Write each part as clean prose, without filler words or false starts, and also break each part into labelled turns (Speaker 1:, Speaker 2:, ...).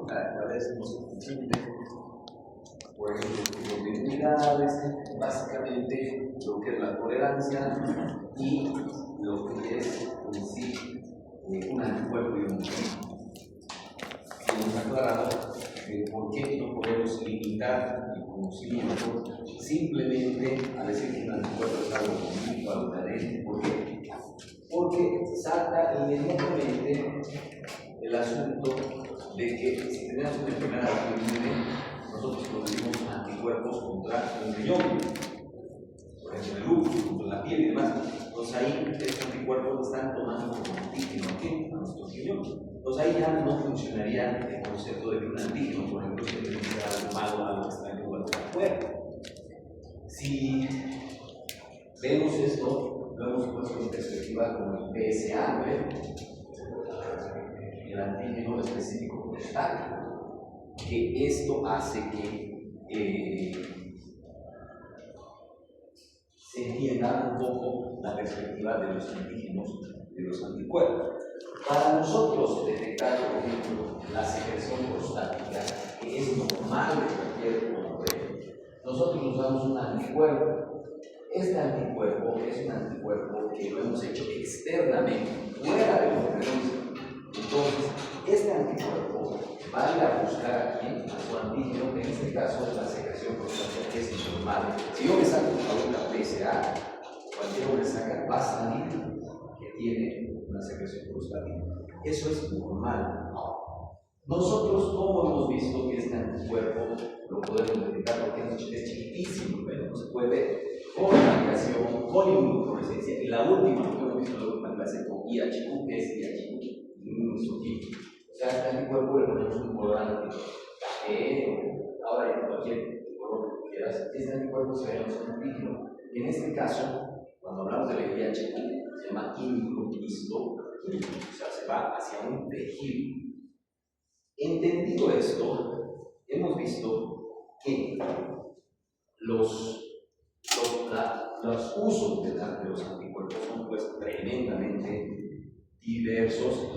Speaker 1: cuál es nuestro función. Por ejemplo, de unidades, básicamente lo que es la tolerancia y lo que es en sí un anticuerpo y un antígeno. Hemos aclarado por qué no podemos limitar el conocimiento simplemente a decir que un anticuerpo es algo conjunto, algo cadente. ¿Por qué? Porque salta inmediatamente el asunto de que si tenemos una enfermedad autoinmune, nosotros producimos anticuerpos contra un riñón, por ejemplo el lupus, contra la piel y demás. Entonces ahí estos anticuerpos están tomando como antígeno a nuestro riñón. Entonces ahí ya no funcionaría el concepto de que un antígeno, por ejemplo, se debe ser algo malo, algo extraño o algo de cuerpo. Si vemos esto, lo hemos puesto en perspectiva como el PSA, el antígeno específico prostático, que esto hace que se entienda un poco la perspectiva de los antígenos, de los anticuerpos. Para nosotros detectar, por ejemplo, la secreción prostática, que es normal de cualquier hombre, nosotros usamos un anticuerpo. Este anticuerpo es un anticuerpo que lo hemos hecho externamente, fuera del organismo. Entonces, este anticuerpo va a ir a buscar aquí a su antígeno, en este caso es la secreción prostática, que es normal. Si yo me saco una PSA, cualquier hombre saca, va a salir que tiene una secreción prostática. Eso es normal. Nosotros, ¿cómo hemos visto que este anticuerpo lo podemos detectar? Porque es chiquitísimo, pero no se puede ver con radiación, con inmunofluorescencia. Y la última, que hemos visto en la última clase con IHQ, que es IHQ, inmunohistoquímico. O sea, este anticuerpo le ponemos un colorante, ahora en cualquier color que quieras, este anticuerpo se ve en los antígenos. En este caso, cuando hablamos de la IHQ, se llama inmunohistoquímico, o sea, se va hacia un tejido. Entendido esto, hemos visto que los usos de los anticuerpos son pues tremendamente diversos,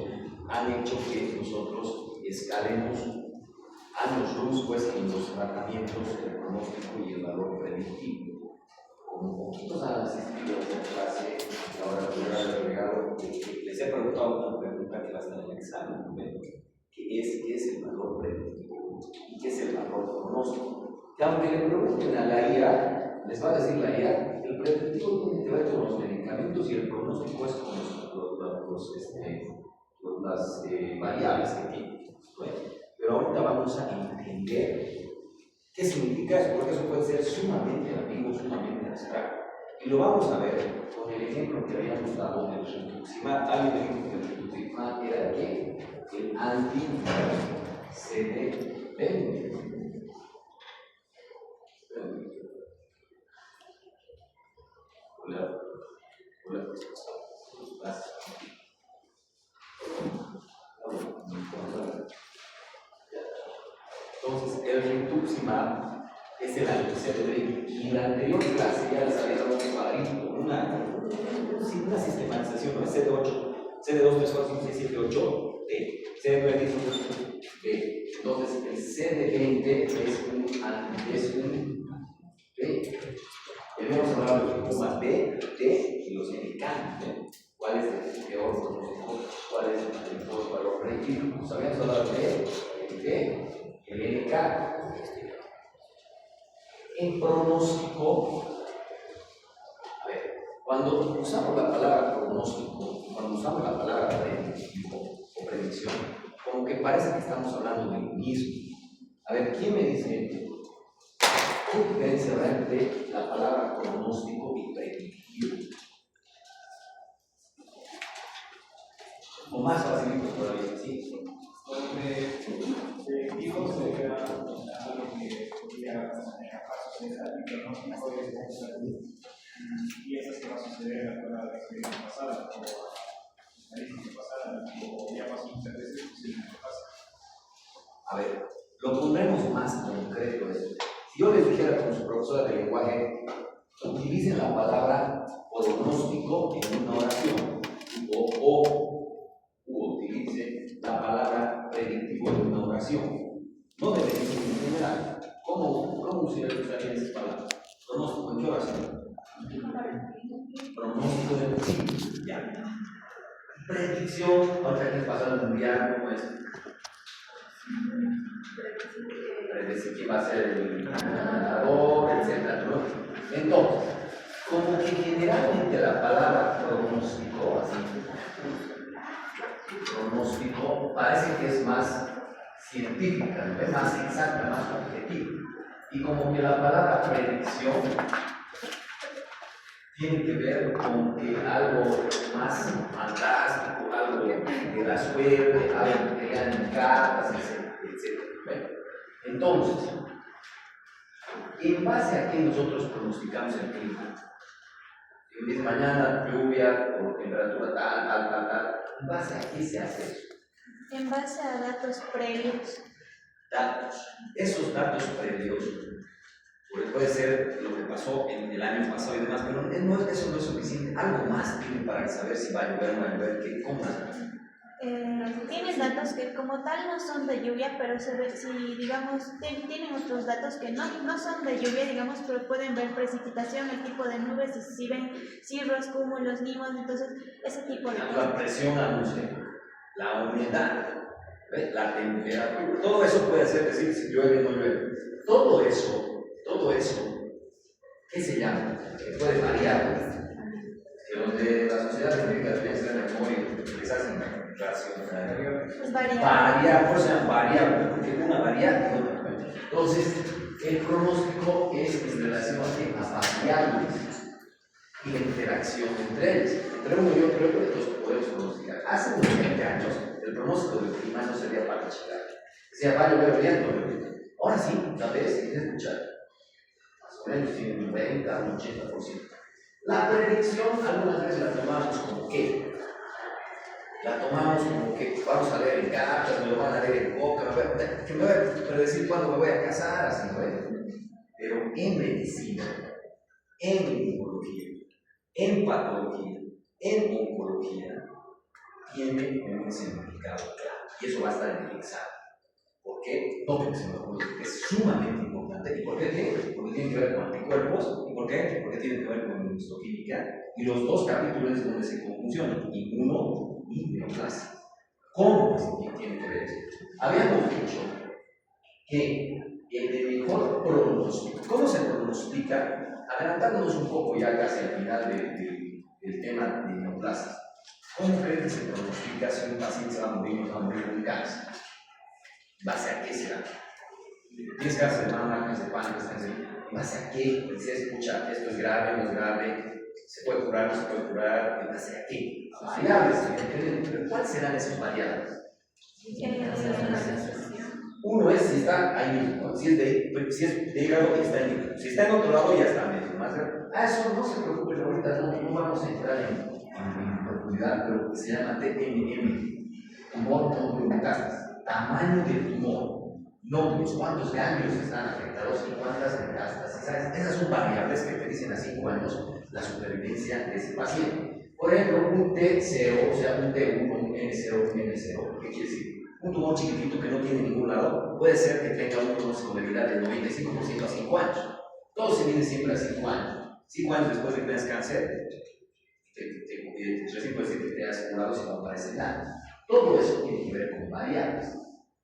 Speaker 1: han hecho que nosotros escalemos años luz pues, en los tratamientos del pronóstico y el valor predictivo. Con poquitos han asistido a esta clase, y ahora les he agregado que les he preguntado una pregunta que va a estar en el examen, ¿no? ¿Qué es el valor predictivo y qué es el valor pronóstico? Que aunque le pregunten a la IA, les va a decir la IA, el predictivo tiene que ver con los medicamentos y el pronóstico es con las variables que tiene. Bueno, pero ahorita vamos a entender qué significa eso, porque eso puede ser sumamente ambiguo, sumamente abstracto. Y lo vamos a ver con el ejemplo que habíamos dado del rituximab. Alguien dijo que el rituximab era ¿qué? El anti-CD20. Hola. Entonces, el rituximab es el anti-CD20. Y en la anterior clase ya les había dado un cuadrito, una sistematización, ¿no? CD8, CD2, 3, 4, 5, 6, 7, 8, D. CD9, 10, 11, D. Entonces, el CD20 es un D. Hemos hablado de los sistemas B, D y los medicanos. ¿Cuál es el peor pronóstico? ¿Cuál es el mejor valor predictivo? Pues habíamos hablado de el D, el NK. En pronóstico, a ver, cuando usamos la palabra pronóstico, cuando usamos la palabra predictivo o predicción, como que parece que estamos hablando del mismo. A ver, ¿quién me dice qué diferencia realmente la palabra pronóstico y predictivo? O más facilito todavía, ¿sí?
Speaker 2: Predictivo se refiere a lo que podría pasar y pronóstico es y eso se va a suceder a la experiencia pasada o estadística pasada o ya pasó muchas veces posiblemente pasa.
Speaker 1: A ver, lo pondremos más concreto esto. Si yo les dijera como su profesora de lenguaje, utilicen la palabra pronóstico en una oración o utilicen la palabra predictivo en una oración. si me gusta bien esa palabra. Pronóstico, ¿en qué oración? Pronóstico del futuro. Ya. Predicción, ahorita que pasa el mundial, ¿cómo es? Predecir quién va a ser el ganador, etc. ¿No? Entonces, como que generalmente la palabra pronóstico, pronóstico, parece que es más científica, ¿no? Es más exacta, más objetiva. Y como que la palabra predicción tiene que ver con que algo más fantástico, algo de la suerte, algo que lean en cartas, etc. Bueno, entonces, ¿en base a qué nosotros pronosticamos el clima? Si dice mañana lluvia o temperatura tal, ¿en base a qué se hace eso?
Speaker 3: En base a datos previos.
Speaker 1: Datos. Esos datos previos, porque puede ser lo que pasó en el año pasado y demás, pero eso no es suficiente. Algo más tiene para saber si va a llover o no va a llover, ¿cómo es?
Speaker 3: Tienen datos que como tal no son de lluvia, pero se ve, si digamos, tienen otros datos que no son de lluvia, digamos, pero pueden ver precipitación, el tipo de nubes, si ven cirros, cúmulos, nimos, entonces ese tipo de
Speaker 1: La
Speaker 3: cosas.
Speaker 1: presión atmosférica, la humedad, ¿ves? La temperatura, todo eso puede hacer decir si llueve o no llueve. Todo eso, ¿qué se llama? Que puede variar. Que donde la sociedad científica debe ser memoria, les hacen racionalidad.
Speaker 3: Pues varía.
Speaker 1: Variar, por eso se llama variable, porque una variable y otra. Entonces, el pronóstico es en relación a variables y la interacción entre ellas. Entre uno y otro, los podemos pronosticar. Hace unos 20 años, el pronóstico del clima no servía para chicar. Decía, va a llover viento. Ahora sí, ¿sabes? Si quieres escuchar. Más o menos tiene un 90, un 80%. La predicción, algunas veces la tomamos como que. La tomamos como que vamos a leer en cartas, me lo van a leer en boca, que me voy a predecir cuándo me voy a casar, así, ¿no? Pero en medicina, en inmunología, en patología, en oncología, tiene un significado claro. Y eso va a estar en el examen. ¿Por qué? No porque se me ocurre, porque es sumamente importante. ¿Y por qué tiene? Porque tiene que ver con anticuerpos. ¿Y por qué? Porque tiene que ver con histoquímica. Y los dos capítulos es donde se conjuncionan, inmuno y neoplasia. ¿Cómo tiene que ver esto? Habíamos dicho que el de mejor pronóstico, ¿cómo se pronostica? Adelantándonos un poco ya casi al final del tema de neoplasia. ¿Cómo creen que se pronostica si un paciente se va a morir o no va a morir de un cáncer? ¿En base a qué será? ¿Tienes cáncer de mama, cáncer de pánico, en base a qué? Pues si escucha, esto es grave, no es grave, se puede curar, no se puede curar, ¿en base a qué? Variables, pero ¿cuáles serán esas variables? Uno es si está ahí mismo, ¿no? Si es de hígado y está en hígado. Si está en otro lado ya está medio más grave. Eso no se preocupen, ahorita no vamos a entrar en profundidad, pero se llama TMM, tumor no metástasis, tamaño del tumor, nódulos, cuántos ganglios están afectados y cuántas metástasis. Esas son variables que te dicen a 5 años la supervivencia de ese paciente. Por ejemplo, un T0, o sea, un T1, un N0, un N0, ¿qué quiere decir? Un tumor chiquitito que no tiene ningún lado, puede ser que tenga un pronóstico de vida del 95% a 5 años. Todo se mide siempre a 5 años. 5 años después de que tengas cáncer, recién puedes decir que te has curado si no aparece nada. Todo eso tiene que ver con variables.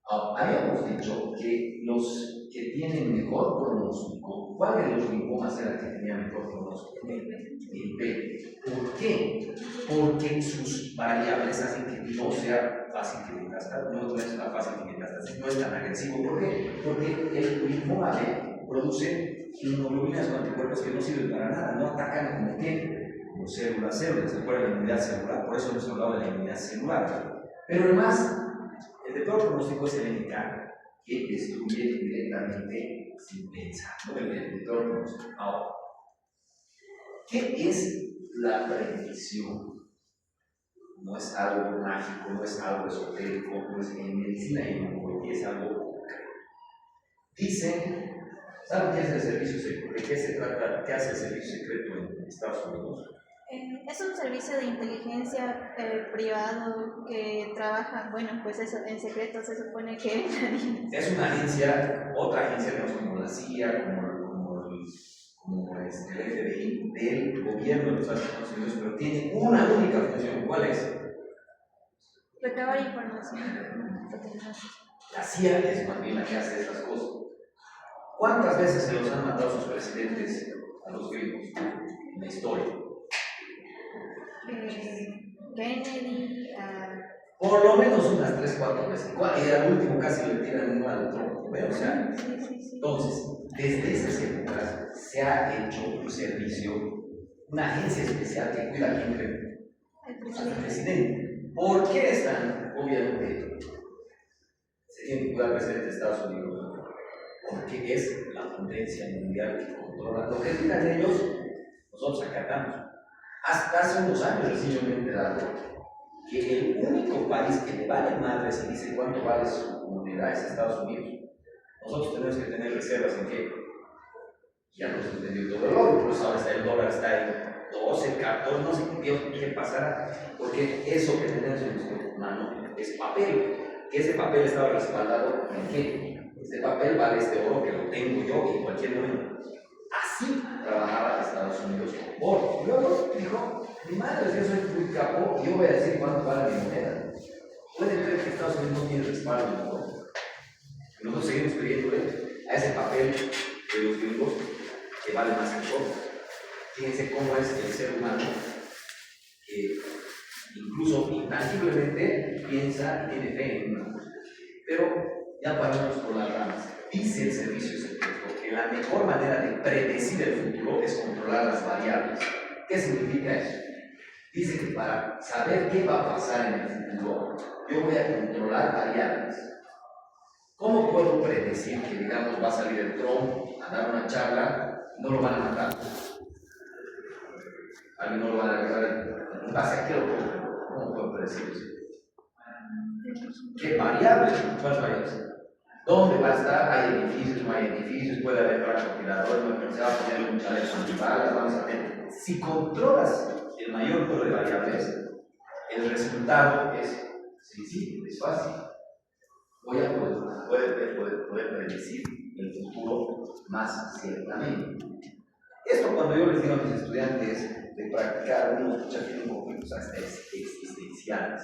Speaker 1: Habíamos dicho que los que tienen mejor pronóstico, ¿cuál de los linfomas era el que tenía mejor pronóstico? El B. ¿Por qué? Porque sus variables hacen que no sea fácil que metástasis, no es tan fácil que metástasis, no es tan agresivo. ¿Por qué? Porque el linfoma B produce inmunoglobulinas con anticuerpos que no sirven para nada, no atacan como que como células, se acuerdan de la inmunidad celular, por eso hemos hablado de la inmunidad celular. Pero además, el de peor pronóstico es el NK, que destruye directamente sin pensar, ¿no? El de peor pronóstico. Ahora, ¿qué es la predicción? No es algo mágico, no es algo esotérico, no es en medicina y en oncología es algo concreto. Dicen, ¿saben qué es el servicio secreto? ¿De qué se trata? ¿Qué hace el servicio secreto en Estados Unidos?
Speaker 3: Es un servicio de inteligencia privado que trabaja, bueno, pues eso, en secreto se supone que nadie.
Speaker 1: Es una agencia, otra agencia, digamos, como la CIA, como el FBI del gobierno de los Estados Unidos, pero tiene una única función. ¿Cuál es?
Speaker 3: Recabar información.
Speaker 1: La CIA es más bien la que hace estas cosas. ¿Cuántas veces se los han matado sus presidentes a los gringos en la historia?
Speaker 3: Kennedy,
Speaker 1: Por lo menos unas 3, 4 veces. Y al último casi le tiran uno al Trump. O sea,
Speaker 3: sí.
Speaker 1: entonces, desde esas épocas se ha hecho un servicio, una agencia especial que cuida a quién cree, al presidente. ¿Por qué están? Obviamente, se tiene que cuidar al presidente de Estados Unidos, porque es la potencia mundial que controla. Lo que digan ellos, nosotros acatamos. Hasta hace unos años recién yo me he enterado que el único país que le vale madre si dice cuánto vale su moneda es Estados Unidos. Nosotros tenemos que tener reservas en qué. Ya nos entendió todo el oro, por eso ahora el dólar está en 12, 14, no sé qué pasará, porque eso que tenemos en nuestra mano es papel, que ese papel estaba respaldado en qué. Este papel vale este oro que lo tengo yo en cualquier momento. Así trabajaba Estados Unidos con oro. Luego dijo, mi madre, si yo soy muy capo, yo voy a decir cuánto vale mi moneda. ¿Pueden creer que Estados Unidos no tiene respaldo en el oro? Nosotros seguimos creyéndole a ese papel de los gringos que vale más que oro. Fíjense cómo es el ser humano que incluso intangiblemente piensa y tiene fe en una cosa. Pero ya paramos por las ramas. Dice el servicio secreto que la mejor manera de predecir el futuro es controlar las variables. ¿Qué significa eso? Dice que para saber qué va a pasar en el futuro, yo voy a controlar variables. ¿Cómo puedo predecir que, digamos, va a salir el Trump a dar una charla y no lo van a matar? Alguien no lo van a agarrar en base a qué lo puedo. ¿Cómo puedo predecir eso? ¿Qué variables? ¿Cuáles variables? ¿Dónde va a estar? ¿Hay edificios? ¿No hay edificios? ¿Puede haber francotiradores? ¿Se va a poner un chaleco antibalas? Vamos a ver. Si controlas el mayor número de variables, el resultado es sencillo, es fácil. Voy a poder predecir el futuro más ciertamente. Esto cuando yo les digo a mis estudiantes de practicar, unos muchas tienen conflictos hasta existenciales.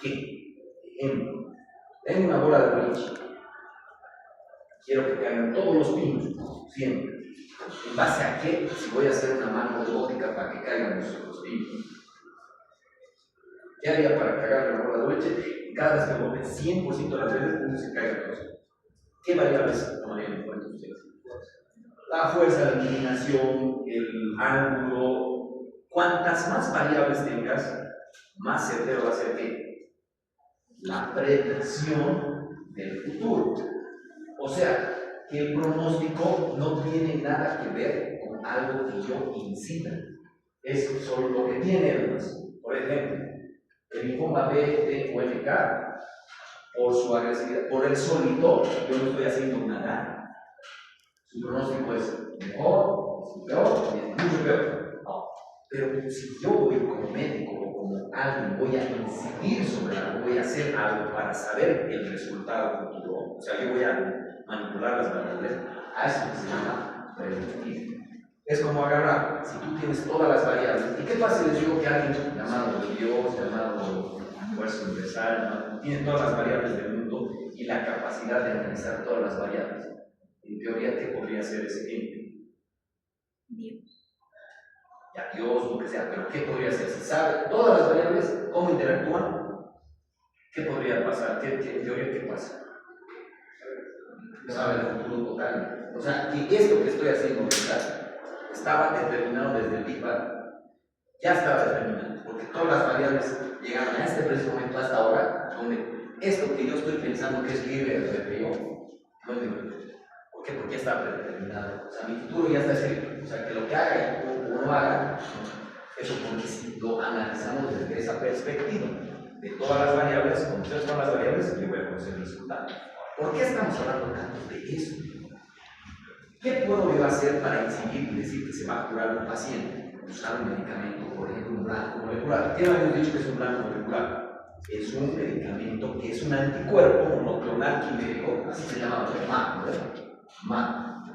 Speaker 1: ¿Qué? Ejemplo, tengo una bola de boliche. Quiero que caigan todos los pinos, siempre. ¿En base a qué? Si voy a hacer una mano robótica para que caigan los pinos. ¿Qué haría para cagar la bola de boliche? Cada vez que bote 100% de las veces, uno se caiga todo. ¿Qué variables tomarían en cuenta ustedes? La fuerza, la inclinación, el ángulo. Cuantas más variables tengas, más certero va a ser que la predicción del futuro. O sea, que el pronóstico no tiene nada que ver con algo que yo incita. Es solo lo que tiene además. Por ejemplo, el linfoma B, T o MK, por su agresividad, por el solito, yo no estoy haciendo nada. Su pronóstico es mejor, es peor, es mucho peor. No. Pero si yo voy como médico o como alguien, voy a incidir sobre algo, voy a hacer algo para saber el resultado futuro, o sea, yo voy a manipular las variables, a eso se llama predictivo. Es como agarrar, si tú tienes todas las variables, ¿y qué pasa si les digo que alguien llamado Dios, llamado fuerza universal, tiene todas las variables del mundo y la capacidad de analizar todas las variables? En teoría, ¿qué podría ser ese ente?
Speaker 3: Dios.
Speaker 1: Ya, Dios, lo que sea, pero ¿qué podría ser? Si sabe todas las variables, ¿cómo interactúan? ¿Qué podría pasar? En teoría, ¿qué pasa? Sabe el futuro total. O sea, que esto que estoy haciendo ahorita estaba determinado desde el Big Bang. Ya estaba determinado, porque todas las variables llegaron a este preciso momento hasta ahora, donde esto que yo estoy pensando que es libre de albedrío, no es libre. ¿Por qué? Porque ya está predeterminado. O sea, mi futuro ya está escrito. O sea, que lo que haga o no haga, eso porque si lo analizamos desde esa perspectiva de todas las variables, conocer todas las variables, yo voy a conocer el resultado. ¿Por qué estamos hablando tanto de eso? ¿Qué puedo yo hacer para incidir y decir que se va a curar un paciente? usar un medicamento, por ejemplo, un blanco molecular. ¿Qué habíamos dicho que es un blanco molecular? Es un medicamento que es un anticuerpo monoclonal quimérico, así se llama, MAC, ¿verdad?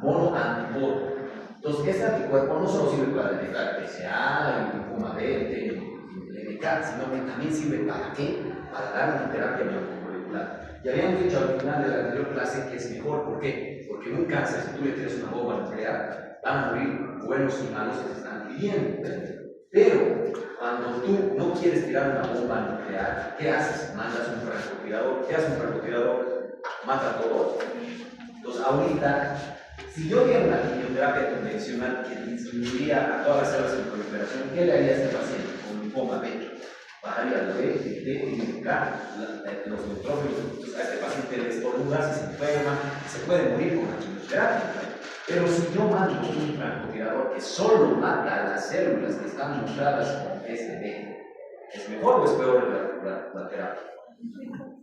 Speaker 1: Monoanticuerpo. Entonces, este anticuerpo no solo sirve para detectar PSA, el linfoma B, el MK, sino que también sirve para ¿qué? Para dar una terapia molecular. Y habíamos dicho al final de la anterior clase que es mejor, ¿por qué? Porque en un cáncer, si tú le tiras una bomba nuclear, van a morir buenos y malos que se están pidiendo. Pero cuando tú no quieres tirar una bomba nuclear, ¿qué haces? Mandas un francotirador. ¿Qué hace un francotirador? Mata a todos. Entonces, ahorita, si yo diera una quimioterapia convencional que disminuiría a todas las células en proliferación, ¿qué le haría a este paciente con linfoma B? Bajaría el B, el T, el K, los neutrófilos. Entonces, a este paciente le estornuda, se enferma, se puede morir con la quimioterapia. Pero si yo mando un francotirador que solo mata a las células que están mutadas con este B, ¿es mejor o es peor la terapia?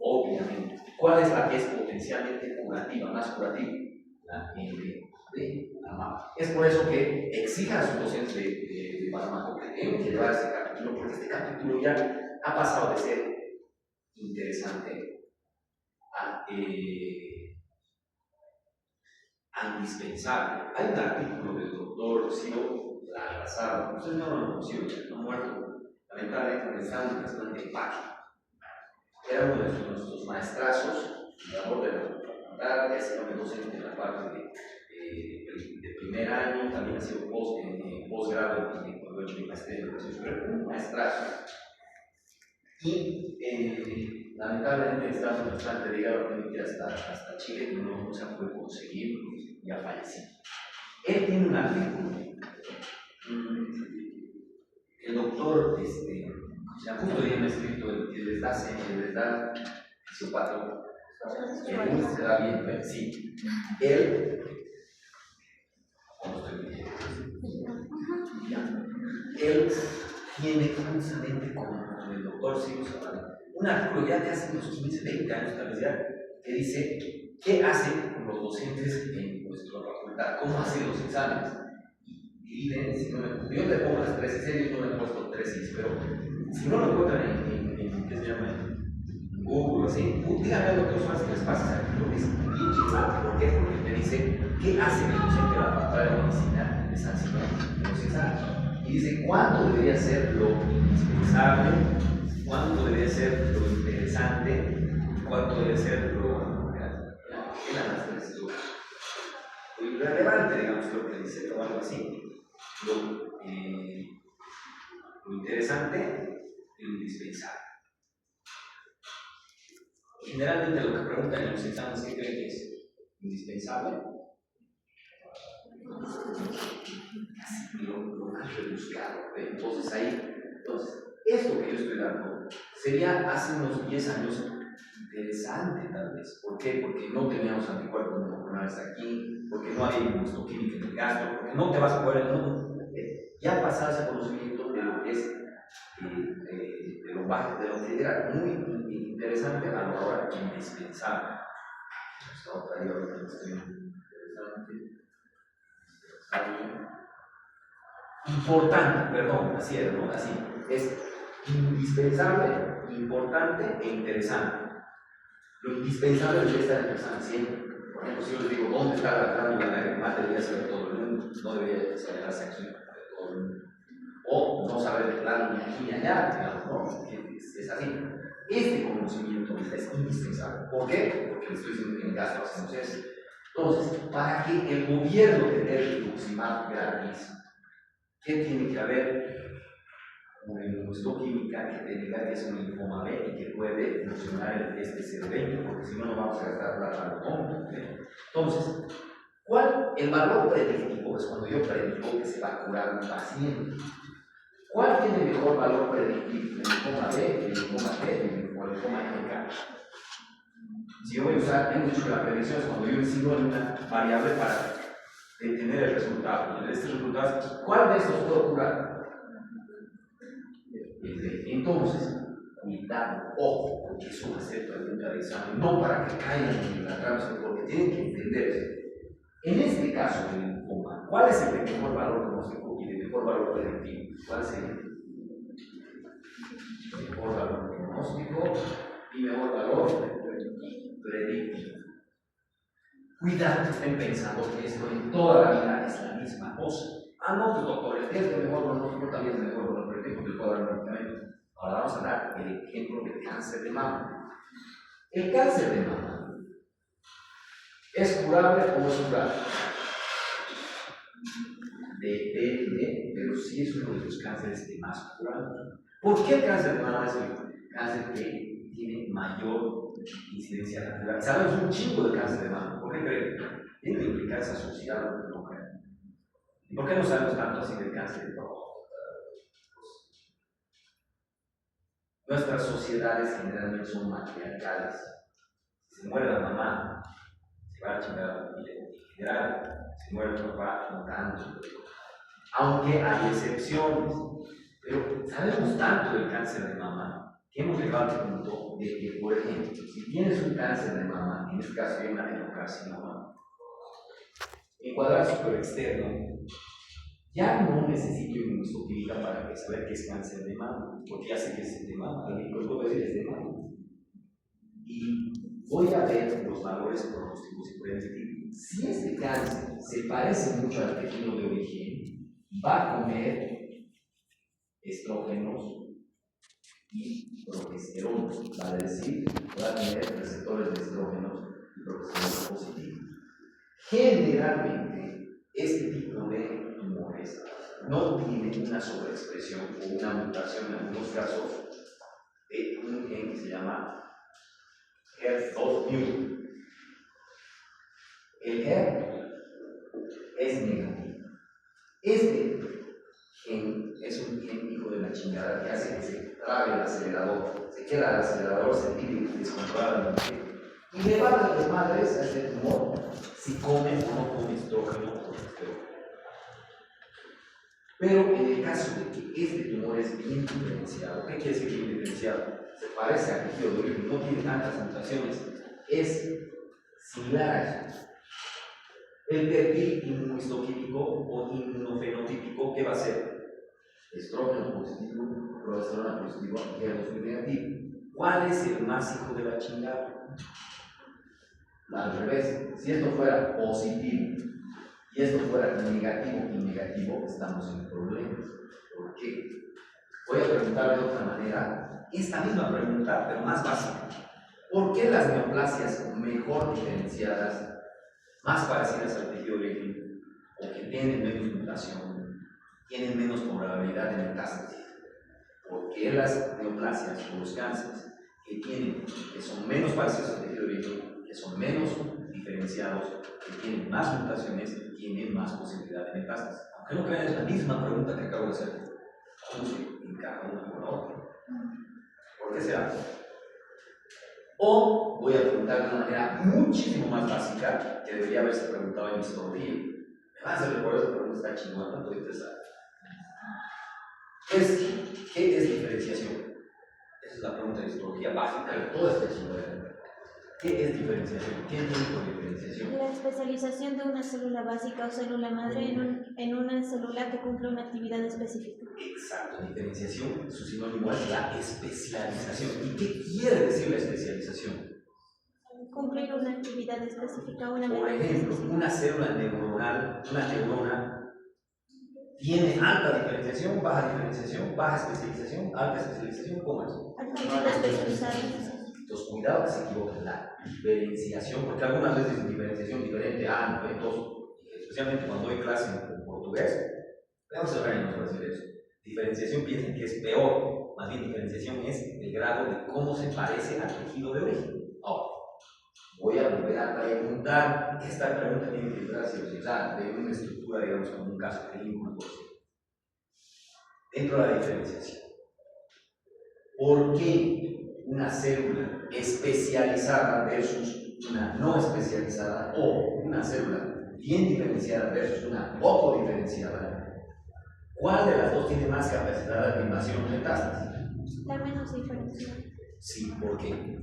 Speaker 1: Obviamente. ¿Cuál es la que es potencialmente curativa, más curativa? La MD, la MAP. Es por eso que exijan a sus docentes de Panamá que tienen que llevar este capítulo, porque este capítulo ya ha pasado de ser interesante a indispensable. Hay un artículo del doctor Ciro Larrazado, ustedes no lo conocieron, no ha muerto, lamentablemente en el trasplante de Paqui. Era uno de nuestros maestrazos, labor de la facultad, ha sido docente en la parte de primer año, también ha sido posgrado cuando he hecho mi maestría en educación superior, un maestrazo. Y lamentablemente estaba en trasplante de hígado, tiene que ir hasta Chile, que no se ha podido conseguir y ha fallecido. Él tiene un artículo, el doctor, justo hoy me ha escrito, les da fisiopatía, se da bien, sí. Él, él tiene justamente con el doctor Ciro Zavala un artículo ya de hace unos 15, 20 años tal vez ya, que dice qué hacen los docentes en nuestra facultad, cómo hacen los exámenes. Y si no yo le pongo las 3 series, no le he puesto 3 pero si no lo encuentran en ¿qué se llama? En Google, así, díganme a doctor Suárez que les pasa ese artículo, que es bien chido. ¿Por qué? Porque me dice qué hace el docente de la facultad de medicina de San Simón en los exámenes. Y dice cuánto debería ser lo indispensable, cuánto debería ser lo interesante, cuánto debe ser lo irrelevante, digamos, lo que dice, o algo así. Lo interesante y lo indispensable. Generalmente lo que preguntan en los exámenes, ¿qué creen que es indispensable? Casi lo más rebuscado. Entonces esto que yo estoy dando sería hace unos 10 años interesante tal vez. ¿Por qué? Porque no teníamos anticuerpos monoclonales aquí, porque no había inmunoquímica en el gastro, porque no te vas a poder, ya pasar ese conocimiento de lo que es de lo que era muy interesante a la hora indispensable. Otra idea importante, perdón, así era, ¿no? Así es indispensable, importante e interesante. Lo indispensable debe estar interesante siempre. Por ejemplo, si yo les digo, ¿dónde está la glándula lacrimal? Debería saber todo el mundo, no debería saber las acciones de todo el mundo. O no saber de plano ni aquí ni allá, digamos, no, es así. Este conocimiento es indispensable. ¿Por qué? Porque le estoy diciendo que en gastro hacemos eso. Entonces, para que el gobierno tenga rituximab gratis, ¿qué tiene que haber? Una inmunoquímica que te diga que es un linfoma B y que puede funcionar este CD20, porque si no, no vamos a gastar plata a lo tonto. Entonces, el valor predictivo es cuando yo predigo que se va a curar un paciente. ¿Cuál tiene mejor valor predictivo? ¿El linfoma B, el linfoma T o el linfoma MK? Si yo voy a usar, hemos dicho que la predicción es cuando yo decido en una variable para detener el resultado. Y este resultado, ¿cuál de estos puedo curar? Entonces, cuidado, ojo, porque eso va a ser pregunta de examen, no para que caigan en la trampa, porque tienen que entender. En este caso del linfoma, ¿cuál es el de mejor valor pronóstico y de mejor valor predictivo. ¿Cuál sería? Mejor valor pronóstico y mejor valor predictivo. Cuidado que estén pensando que esto en toda la vida es la misma cosa. Ah, no, pues doctor, el test de mejor pronóstico también es mejor valor predictivo, que le puedo dar un medicamento. Ahora vamos a dar el ejemplo del cáncer de mama. El cáncer de mama ¿es curable o no es curable? Depende, pero sí es uno de los cánceres que más curable. ¿Por qué el cáncer de mama es el cáncer que tiene mayor incidencia natural? Sabemos un chingo del cáncer de mama. ¿Por qué creen? Tiene que implicarse asociado con la mujer. ¿Y por qué no sabemos tanto así del cáncer de próstata? Nuestras sociedades generalmente son matriarcales. Si se muere la mamá, se va a chingar a la familia. En general, si muere el papá, no tanto. Aunque hay excepciones. Pero sabemos tanto del cáncer de mama que hemos llegado al punto de que, por ejemplo, si tienes un cáncer de mama, en este caso hay una adenocarcinoma, encuadrado super externo, ya no necesito inmunohistoquímica para saber que es cáncer de mama, porque ya sé que es de mama, al microscopio es de mama. Y voy a ver los valores pronósticos y predictivos. Si este cáncer se parece mucho al tejido de origen, va a comer estrógenos y progesterona, vale decir, va a tener receptores de estrógenos y progesterona positivos. Generalmente, este tipo de tumores no tiene una sobreexpresión o una mutación en algunos casos de un gen que se llama HER2/neu. El HER es negativo. Este gen es un gen hijo de la chingada que hace que se trabe el acelerador, se queda el acelerador, se tire descontroladamente y le va a dar las madres a este tumor si come o no come estrógeno o progesterona. Pero en el caso de que este tumor es bien diferenciado, ¿qué quiere decir bien diferenciado? Se parece al tejido de origen, no tiene tantas mutaciones, es similar a eso. El perfil inmunohistoquímico o inmunofenotípico, ¿qué va a ser? Estrógeno positivo, progesterona positivo y HER2 negativo. ¿Cuál es el más hijo de la chingada? Al revés, si esto fuera positivo y esto fuera negativo y negativo, estamos en problemas. ¿Por qué? Voy a preguntar de otra manera esta misma pregunta, pero más básica. ¿Por qué las neoplasias mejor diferenciadas, más parecidas al tejido de origen, o que tienen menos mutación, tienen menos probabilidad de metástasis? ¿Por qué las neoplasias o los cánceres que son menos parecidos al tejido de origen, que son menos diferenciados, que tienen más mutaciones, tienen más posibilidad de metástasis? Aunque no crean, es la misma pregunta que acabo de hacer. ¿Cómo se encaja una con la otra? ¿Por qué será? O voy a preguntar de una manera muchísimo más básica que debería haberse preguntado en histología. Me van a hacer recordar esa pregunta, está chingona, no estoy interesado. ¿Qué es diferenciación? Esa es la pregunta de histología básica de toda esta chingadera. ¿Qué es diferenciación? ¿Qué entiende por diferenciación?
Speaker 3: La especialización de una célula básica o célula madre en una célula que cumple una actividad específica.
Speaker 1: Exacto, diferenciación, su sinónimo es la especialización. ¿Y qué quiere decir la especialización?
Speaker 3: Cumplir una actividad específica, una
Speaker 1: Por ejemplo, una célula neuronal, una neurona, tiene alta diferenciación, baja especialización, alta especialización, ¿cómo es?
Speaker 3: Altamente especializada.
Speaker 1: Entonces, cuidado que se equivoquen la diferenciación, porque algunas veces dicen diferenciación diferente a, ¿no? Entonces, especialmente cuando doy clase en portugués, vamos a ver en los brasileños. Diferenciación piensan que es peor, más bien diferenciación es el grado de cómo se parece al tejido de origen. Ahora, voy a volver a preguntar, esta pregunta tiene que entrar o sea, de una estructura, digamos, como un caso clínico, una cosa así. Dentro de la diferenciación, ¿por qué una célula especializada versus una no especializada o una célula bien diferenciada versus una poco diferenciada? ¿Cuál de las dos tiene más capacidad de invasión o metástasis?
Speaker 3: La menos diferenciada.
Speaker 1: Sí, ¿por qué?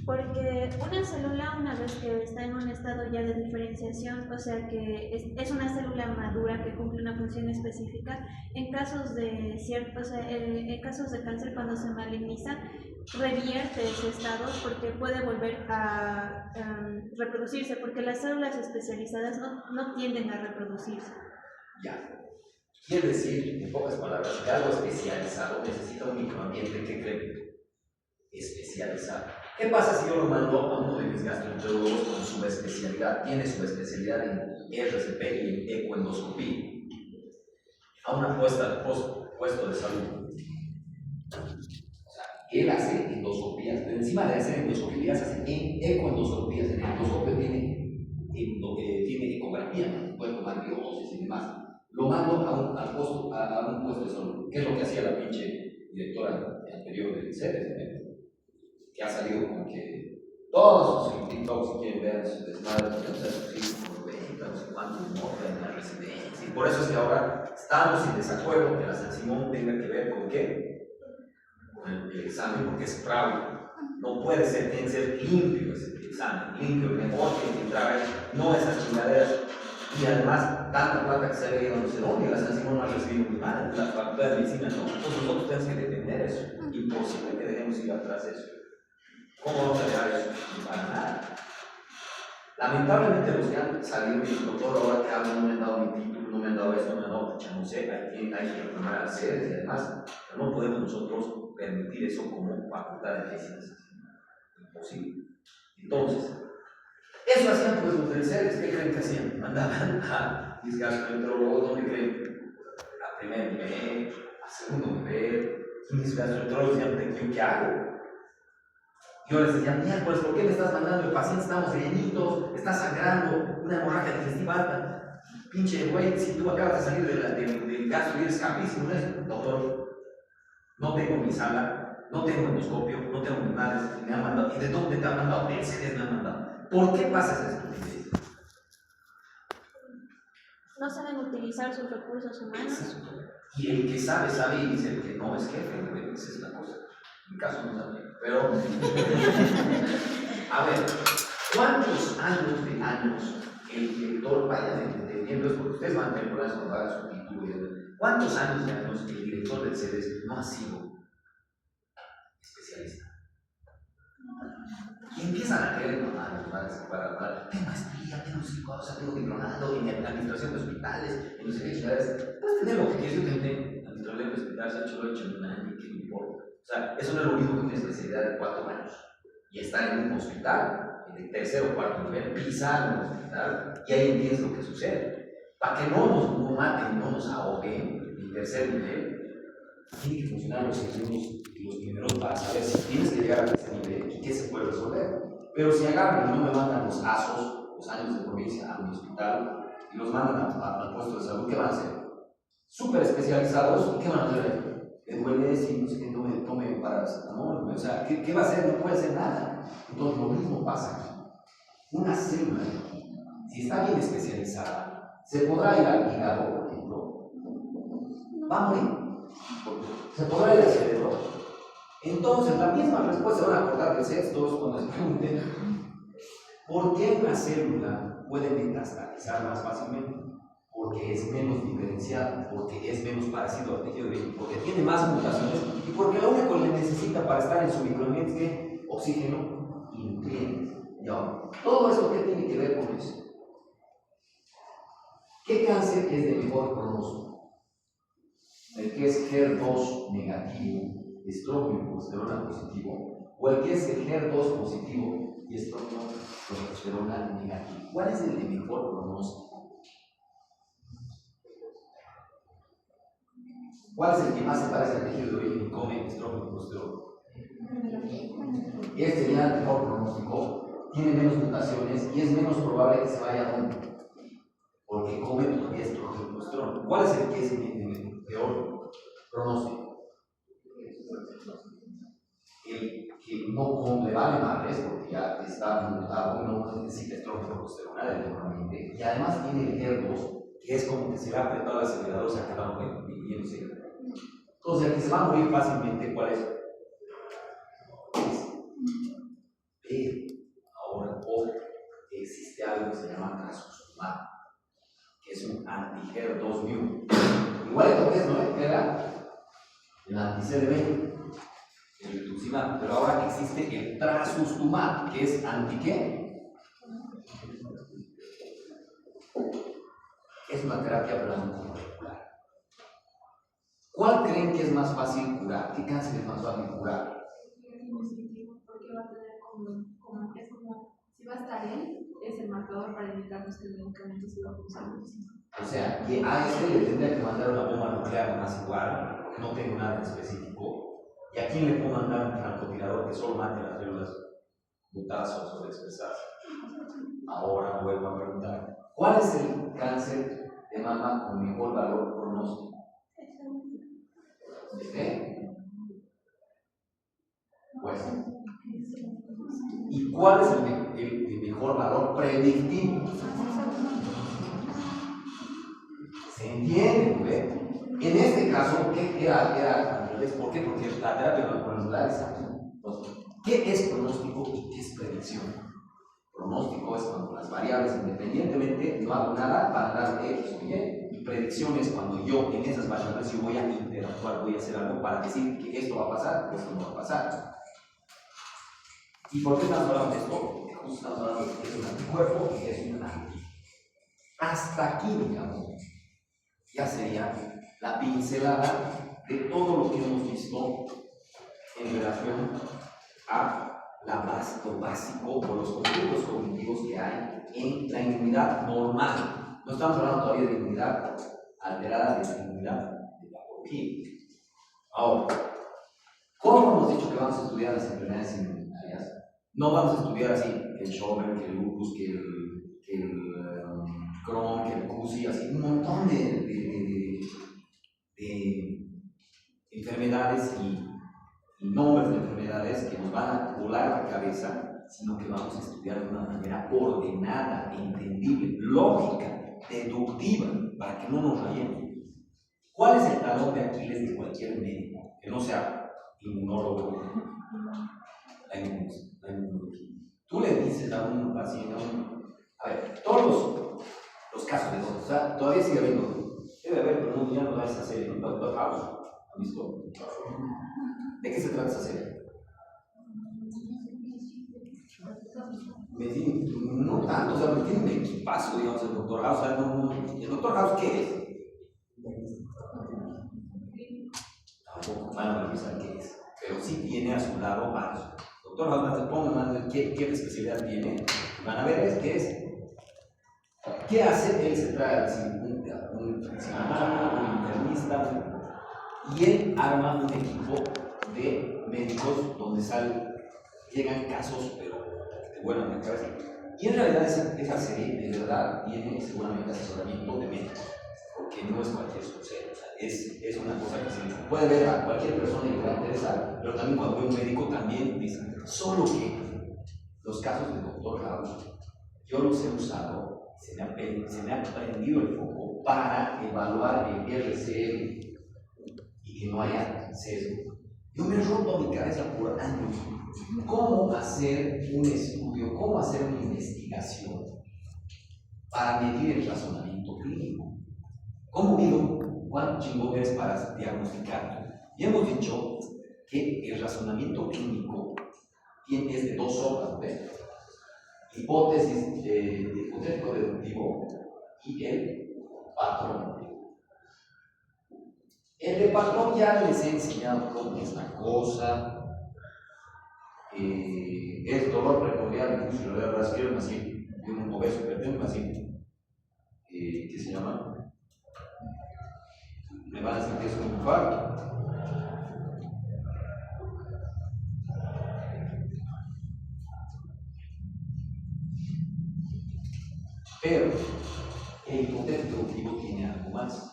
Speaker 3: Porque una célula, una vez que está en un estado ya de diferenciación, o sea que es una célula madura que cumple una función específica, en casos de o sea, en casos de cáncer, cuando se maligniza, revierte ese estado porque puede volver a reproducirse, porque las células especializadas no tienden a reproducirse.
Speaker 1: Ya. Quiere decir, en pocas palabras, que algo especializado necesita un microambiente que cree especializado. ¿Qué pasa si yo lo mando a uno de mis gastroenterólogos con su especialidad? Tiene su especialidad en RCP y en ecoendoscopía, a una puesto de salud. O sea, él hace endoscopías, pero encima de hacer endoscopías, hace ecoendoscopías. En el endoscopio tiene ecografía, puede tomar biopsias y demás. Lo mando a un puesto de salud, que es lo que hacía la pinche directora anterior del CEDES, que ha salido con que todos sus TikToks, si quieren ver sus desmadres, sus hijos por 20, no sé cuántos muertos en la residencia. Y por eso es que ahora estamos en desacuerdo que la San Simón tenga que ver con qué, con el examen, porque es fraude. No puede ser, tiene que ser limpio ese examen, limpio, mejor que entrar, no esas chingaderas. Y además, tanta plata que se ha ido no sé dónde, la San Simón no ha recibido ni nada, la facultad de medicina no. Entonces nosotros tenemos que defender eso. Imposible que dejemos ir atrás de eso. ¿Cómo vamos a dejar eso? Para nada. Lamentablemente los que han salido y doctor ahora que hablan, no me han dado mi título, no me han dado esto, no me han dado mucha, no sé, hay que reclamar a las sedes y además, pero no podemos nosotros permitir eso como facultad de medicina. Imposible. Entonces, eso hacían pues los del CEDES. ¿Qué creen que hacían? Mandaban a mis gastroenterólogos, ¿dónde creen? A primer nivel, a segundo nivel, y mis gastroenterólogos decían, ¿qué hago? Yo les decía, miércoles, ¿por qué me estás mandando? El paciente estamos llenitos, está sangrando, una hemorragia digestiva alta. Pinche güey, si tú acabas de salir del caso y eres capísimo, doctor, no tengo mi sala, no tengo endoscopio, no tengo mi madre, me han mandado. ¿Y de dónde te han mandado? Del CEDES me han mandado. ¿Por qué pasa esa estupidez?
Speaker 3: No saben utilizar sus recursos humanos.
Speaker 1: Y el que sabe, sabe, y dice el que no es jefe, esa es la cosa. En mi caso no sabía. Pero, a ver, ¿cuántos años el director vaya entendiendo? Es porque ustedes van a tener problemas cuando hagan su título. ¿Cuántos años el director del CEDES no ha sido especialista? Y empiezan a creer, para tengo maestría, tengo 5 años, tengo diplomado en administración de hospitales, en no sé qué chingaderas. Puedes tener lo que quieres. Yo tengo administración de hospitales, lo he hecho en un año, ¿qué me importa? O sea, eso no es lo mismo que una especialidad de 4 años. Y estar en un hospital, en el tercer o cuarto nivel, pisar en un hospital, y ahí entiendes lo que sucede. Para que no nos maten, no nos ahoguen en el tercer nivel, tienen que funcionar los segundos y los primeros para saber si tienes que llegar a ese nivel y qué se puede resolver. Pero si agarran y no me mandan los ASOS, los años de provincia, a mi hospital y los mandan al puesto de salud, ¿qué van a hacer? Súper especializados, ¿y qué van a hacer ahí? Me duele si no sé qué, tome paracetamol, o sea, ¿qué va a hacer? No puede hacer nada. Entonces lo mismo pasa aquí. Una célula, si está bien especializada, se podrá ir al hígado, por ejemplo, va a morir. Se podrá ir al cerebro. Entonces, la misma respuesta se van a acordar del sexto cuando se pregunten ¿por qué una célula puede metastatizar más fácilmente? Porque es menos diferenciada, porque es menos parecido al tejido vivo, porque tiene más mutaciones y porque lo único que necesita para estar en su microambiente es oxígeno y nutrientes. ¿Ya? Todo esto, ¿qué tiene que ver con eso? ¿Qué cáncer es de mejor pronóstico? El que es HER2 negativo, estrógeno progesterona positivo, o el que es el HER2 positivo y estrógeno progesterona negativo. ¿Cuál es el de mejor pronóstico? ¿Cuál es el que más se parece al tejido de origen y come estrógeno progesterona? Este ya el mejor pronóstico, tiene menos mutaciones y es menos probable que se vaya a donde, porque come todavía estrógeno progesterona. ¿Cuál es el que es el peor pronóstico? El que no come, le vale madres porque ya está mutado y no necesita estrógeno progesterona normalmente, y además tiene el HER2, que es como que se le ha apretado el acelerador, se acaba viviéndose. Entonces, el que se va a morir fácilmente, ¿cuál es? Pero ahora, ojo, existe algo que se llama trastuzumab, que es un anti-HER2/neu. Igual que es, ¿no? Que era el anti-CD20, el rituximab, pero ahora existe el trastuzumab, que es anti-¿qué? Es una terapia blanco-molecular. ¿Cuál creen que es más fácil curar? ¿Qué cáncer es más fácil curar?
Speaker 4: Porque va a tener es como, si va a estar él, es el marcador para indicarnos que el medicamento se va a funcionar.
Speaker 1: O sea, y a este le tendría que mandar una bomba nuclear más igual, porque no tengo nada en específico. ¿Y a quién le puedo mandar un francotirador que solo mate las células mutadas o sobreexpresadas? Ahora vuelvo a preguntar, ¿cuál es el cáncer de mama con mejor valor pronóstico? ¿Este? Pues, ¿y cuál es el mejor valor predictivo? ¿Se entiende? ¿Ve? En este caso, ¿qué era al revés? ¿Por qué? Porque la terapia molecular es aquí. Entonces, ¿qué es pronóstico y qué es predicción? Pronóstico es cuando las variables independientemente no hago nada van a dar X o Y, y predicción es cuando yo en esas variables yo voy a interactuar, voy a hacer algo para decir que esto va a pasar o esto no va a pasar. ¿Y por qué estamos hablando de esto? Porque justo estamos hablando de que es un anticuerpo y que es un antígeno. Hasta aquí, digamos, ya sería la pincelada de todo lo que hemos visto en relación a lo básico o los conjuntos cognitivos que hay en la inmunidad normal. No estamos hablando todavía de inmunidad alterada, de la inmunidad de patología. Ahora, ¿cómo hemos dicho que vamos a estudiar las enfermedades inmunitarias? No vamos a estudiar así, que el Sjögren, que el lupus, que el Crohn, que el CUSI, así un montón de enfermedades y nombres de enfermedades que nos van a volar la cabeza, sino que vamos a estudiar de una manera ordenada, entendible, lógica, deductiva, para que no nos rayemos. ¿Cuál es el talón de Aquiles de cualquier médico que no sea inmunólogo? La inmunología. Tú le dices a un paciente, a ver, todos los casos de dos, o sea, todavía sigue habiendo, debe haber, pero no, ya no da esa serie, ¿no? Doctor House, ¿has visto? ¿De qué se trata esa serie? No tanto, o sea, tiene un equipazo, digamos, el Doctor House. O sea, ¿el Doctor House qué es? Tampoco van a revisar qué es, pero sí tiene a su lado varios. Doctor House, se pongan qué especialidad tiene, van a ver qué es. ¿Qué hace? Él se trae un cirujano, un internista, y él arma un equipo de médicos donde llegan casos, pero de buena cabeza. Y en realidad esa serie de verdad tiene seguramente asesoramiento de médicos, porque no es cualquier suceso, o sea, es una cosa que se puede ver a cualquier persona y le va a interesar, pero también cuando ve un médico también dice, solo que los casos del Doctor House, yo los he usado, se me ha prendido el foco para evaluar el RCM y que no haya sesgo. Yo me he roto mi cabeza por años cómo hacer un estudio, cómo hacer una investigación para medir el razonamiento clínico. ¿Cómo mido cuán chingón eres para diagnosticar? Y hemos dicho que el razonamiento clínico es de dos sopas, ¿ves? Hipótesis hipotético deductivo y el patrón. El de patrón ya les he enseñado cómo es la cosa. Es dolor precordial, incluso lo de las piernas así, de un obeso hipertenso así, ¿qué se llama? Me van a decir que es un infarto. Pero el hipotético deductivo tiene algo más.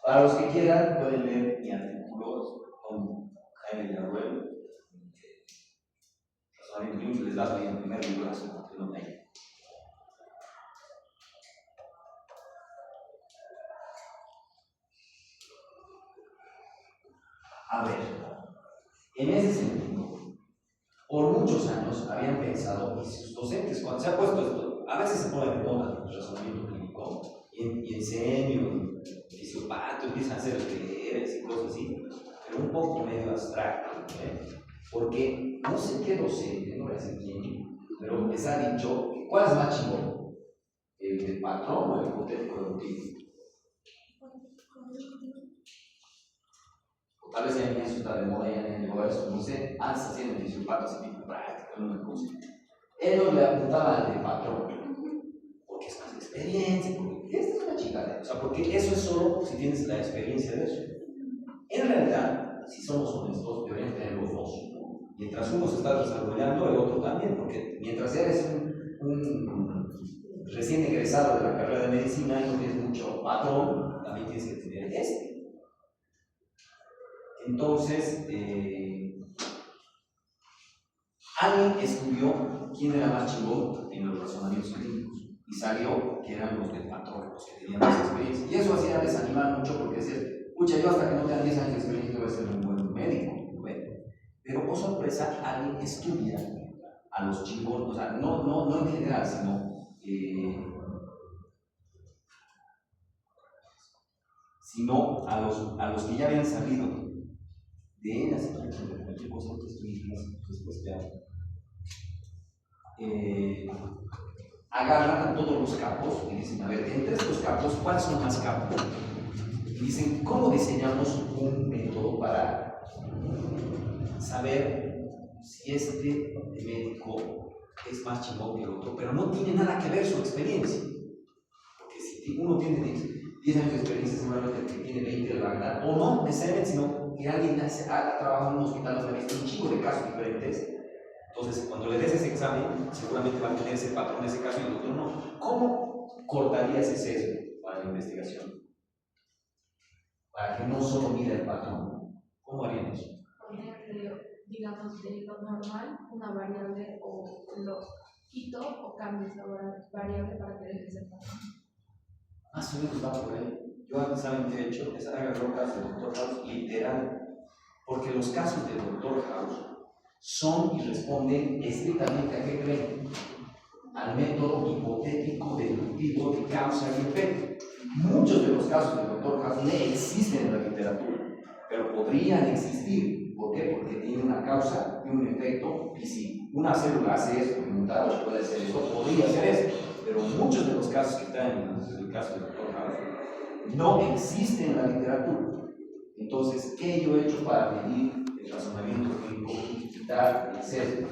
Speaker 1: Para los que quieran, pueden leer mi artículo con Jaime Villarruel. Razonamiento les das ahí en primer lugar, ahí. A ver, en ese sentido, docentes, cuando se ha puesto esto, a veces se pone de moda el razonamiento clínico, y en semio, en fisiopato, empiezan a hacer deberes y cosas así, pero un poco medio abstracto, porque no sé qué docente, no voy a decir quién, pero les ha dicho, ¿cuál es más chingón? ¿El del patrón o el hipotético deductivo? O tal vez ya en eso está de moda, ya en el eso, no sé, antes haciendo fisiopato, así tipo práctica, alguna cosa. Ellos le apuntaban al del patrón, porque es más experiencia, porque esta es una chingada, o sea, porque eso es solo si tienes la experiencia de eso. En realidad, si somos honestos, deberían tener los dos. Mientras uno se está desarrollando, el otro también, porque mientras eres un recién egresado de la carrera de medicina y no tienes mucho patrón, también tienes que tener este. Entonces, alguien estudió quién era más chingón en los razonamientos clínicos y salió que eran los del patrón, los que tenían más experiencia. Y eso hacía desanimar mucho porque decías, pucha, yo hasta que no tenga 10 años de experiencia voy a ser un buen médico. Pero, por sorpresa, alguien estudia a los chingones, o sea, no en general, sino a los que ya habían salido de las cualquier cosa que estuvimos después de algo. Agarran a todos los capos y dicen, a ver, entre estos capos, ¿cuáles son más capos? Y dicen, ¿cómo diseñamos un método para saber si este médico es más chingón que el otro, pero no tiene nada que ver su experiencia? Porque si uno tiene 10 años de experiencia, seguramente el que tiene 20 le va a ganar, o no necesariamente, sino que alguien ha trabajado en un hospital donde ha visto un chingo de casos diferentes. Entonces, cuando le des ese examen, seguramente va a tener ese patrón, ese caso, y el otro no. ¿Cómo cortarías ese sesgo para la investigación? Para que no solo mire el patrón. ¿Cómo haríamos?
Speaker 4: Digamos, de lo normal, una variable o lo quito o cambio esa variable para que deje ese patrón.
Speaker 1: Más o menos va por ahí. Yo antes, ¿saben qué he hecho? Es agarrar casos del Dr. House literal. Porque los casos del Dr. House son y responden estrictamente a qué creen, al método hipotético deductivo de causa y efecto. Muchos de los casos del Dr. House no existen en la literatura, pero podrían existir. ¿Por qué? Porque tiene una causa y un efecto, y si una célula hace esto, mutada, puede hacer esto, podría hacer esto. Pero muchos de los casos que están en el caso del Dr. House no existen en la literatura. Entonces, ¿qué yo he hecho para medir el razonamiento clínico y quitar el sesgo?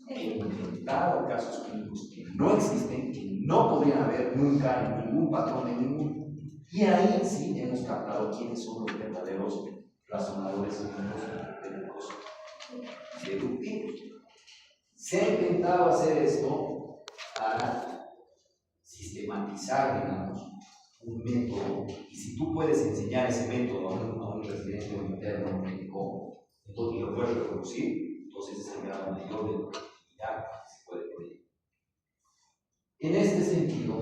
Speaker 1: He inventado casos clínicos que no existen, que no podrían haber nunca en ningún patrón de ninguno. Y ahí sí hemos captado quiénes son los verdaderos razonadores clínicos deductivos. Se ha intentado hacer esto para sistematizar, digamos, un método, y si tú puedes enseñar ese método a un residente o interno, un médico, entonces, y lo puedes reproducir, entonces es el grado mayor de productividad que se puede pedir. En este sentido,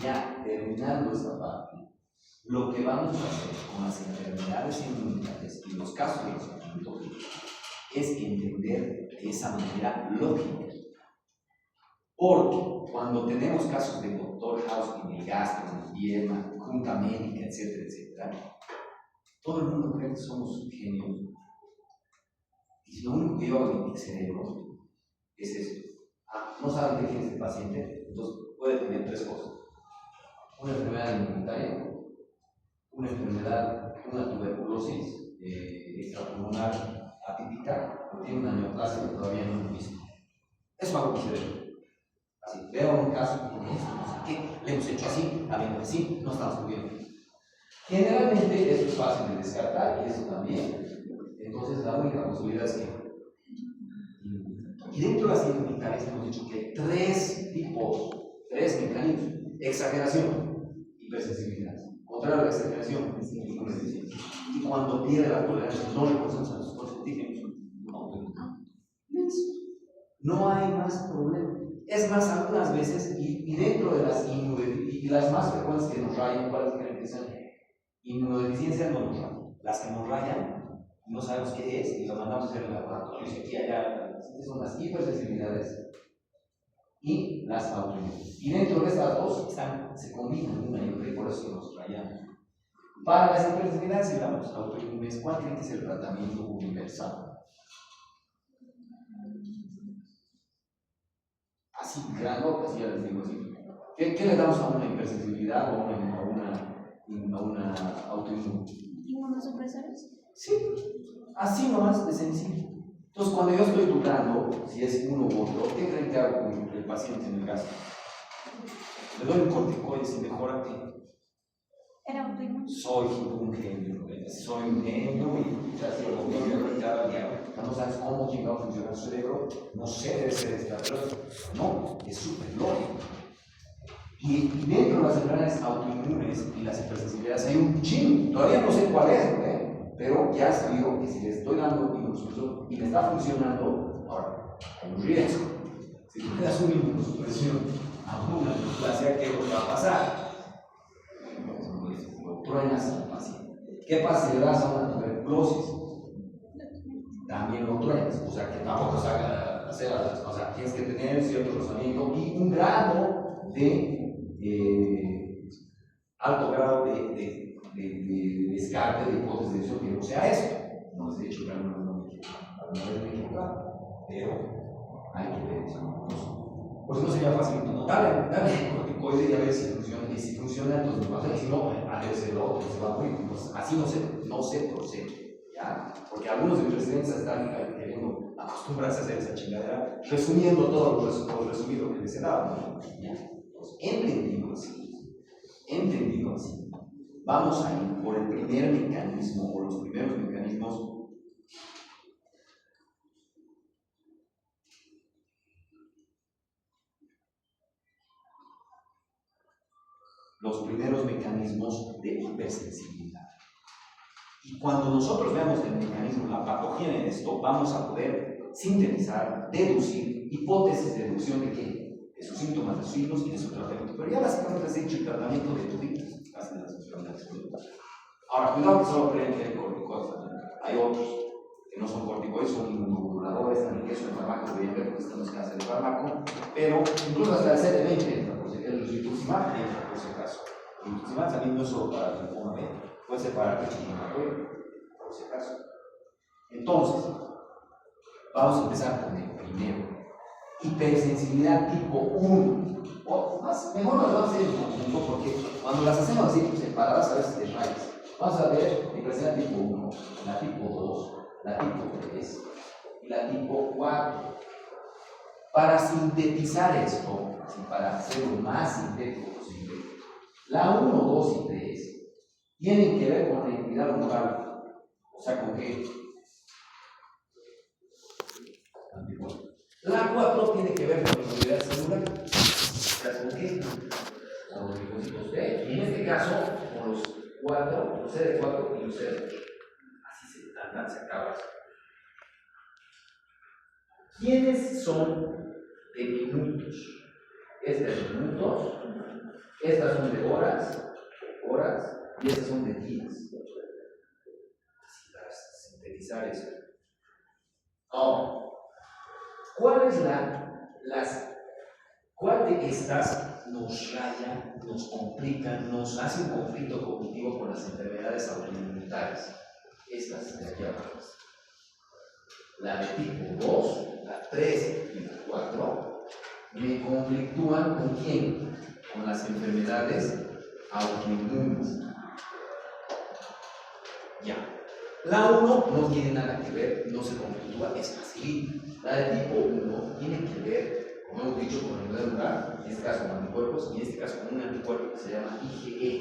Speaker 1: ya terminando esta parte, lo que vamos a hacer con las enfermedades inmunitarias y los casos de razonamiento es entender de esa manera lógica. Porque cuando tenemos casos de Dr. House en el gastro, en el pierna, junta médica, etcétera, etcétera, todo el mundo cree que somos genios. Y lo único que yo hago en mi cerebro es esto. No saben qué tiene este paciente, entonces puede tener tres cosas: una enfermedad inmunitaria, una enfermedad, una tuberculosis extrapulmonar atípica, o tiene una neoplasia que todavía no hemos visto. Eso hago mi cerebro. Así, veo un caso como esto, no sé qué, le hemos hecho así, también así, no estamos muy bien. Generalmente esto es fácil de descartar y eso también. Entonces la única posibilidad es que, y dentro de las inmunitarias hemos dicho que hay tres tipos, tres mecanismos: exageración, hipersensibilidad; contrario a la exageración, inmunodeficiencia; y cuando pierde la tolerancia, no reconoce a los antígenos, no hay más problema. Es más, algunas veces, y dentro de las y las más frecuentes que nos rayan, ¿cuáles creen que dicen inmunodeficiencia no nos rayan. Las que nos rayan, no sabemos qué es y lo mandamos a hacer en el laboratorio. Y aquí allá son las hipersensibilidades y las autoinmunes. Y dentro de estas dos se combinan una y otra y por eso nos rayamos. Para las hipersensibilidades y las autoinmunes, ¿cuál creen que es el tratamiento universal? Así, grandote, así ya les digo así. ¿Qué le damos a una hipersensibilidad o a una autoinmune?
Speaker 3: ¿Inmunosupresores?
Speaker 1: Sí, así nomás de sencillo. Entonces, cuando yo estoy dudando si es uno u otro, ¿qué creen que hago con el paciente en el caso? Le doy un corticoide si mejora que
Speaker 3: ¿Era autoinmune?
Speaker 1: soy un genio, y ya si lo gobierno cada día. No sabes cómo chingado funciona el cerebro, no sé, debe ser extraterrestre. No, es súper lógico. Y dentro de las enfermedades autoinmunes y las hipersensibilidades hay un chingo. Todavía no sé cuál es, pero ya sabido que si le estoy dando inmunosupresor y me está funcionando, ahora, hay un riesgo. Si tú le das una inmunosupresión a una neoplasia, ¿qué es lo que va a pasar? Lo truenas al paciente. ¿Qué pasa si le das a una tuberculosis? También lo truenas. O sea, que tampoco se haga hacer, o sea, tienes que tener cierto razonamiento y un grado de alto grado de descarte de hipótesis de decisión que no sea eso. No les he dicho que alguna vez me he equivocado, pero hay que ver eso. Pues no sería fácil. No, dale el corticoide y a ver si funciona. Y si funciona, entonces no pasa. Y si no, a ver si el otro se va a morir. Pues así no se procede. ¿Ya? Porque algunos de mis residentes están queriendo acostumbrarse a hacer esa chingadera, resumiendo todo lo resumido que les he dado, ¿no? ¿Ya? Pues, entendido así, vamos a ir por el primer mecanismo, o los primeros mecanismos. Los primeros mecanismos de hipersensibilidad. Y cuando nosotros veamos el mecanismo, la patogenia de esto, vamos a poder sintetizar, deducir, hipótesis de deducción de qué? De sus síntomas, de sus signos y de su tratamiento. Pero ya básicamente les he dicho el tratamiento de tubitos, casi de las enfermedades. Ahora, cuidado que solo creen que hay corticoides. Hay otros que no son corticoides, son inmunomoduladores, también que es un fármaco, deberían ver porque estamos en clase de fármaco, pero incluso hasta el CD20 entra, el rituximab entra por si acaso. El rituximab también no es solo para el linfoma B, puede ser para el inflamatorio, por si acaso. Entonces, vamos a empezar con el primero. Hipersensibilidad tipo 1. Mejor nos vamos a hacer en conjunto porque cuando las hacemos así separadas a veces te rayas. Vamos a ver hipersensibilidad tipo 1, la tipo 2, la tipo 3 y la tipo 4. Para sintetizar esto, así para hacerlo más sintético posible, la 1, 2 y 3 tienen que ver con la inmunidad local. O sea, ¿con qué? La 4 tiene que ver con la inmunidad celular. O sea, ¿con qué? Con los linfocitos T. Y en este caso, con los 4, los CD4 y los CD8. Así se acaba. ¿Quiénes son de minutos? Estas de minutos, estas son de horas, y estas son de días. Así para sintetizar eso. Ahora, ¿cuál de estas nos raya, nos complica, nos hace un conflicto cognitivo con las enfermedades autoinmunitarias? Estas de aquí abajo. La de tipo 2, la 3 y la 4 me conflictúan ¿con quién? Con las enfermedades autoinmunes. Ya. La 1 no tiene nada que ver, no se conflictúa, es facilita. La de tipo 1 tiene que ver, como hemos dicho, con la inmunidad celular, en este caso con anticuerpos, y en este caso con un anticuerpo que se llama IgE.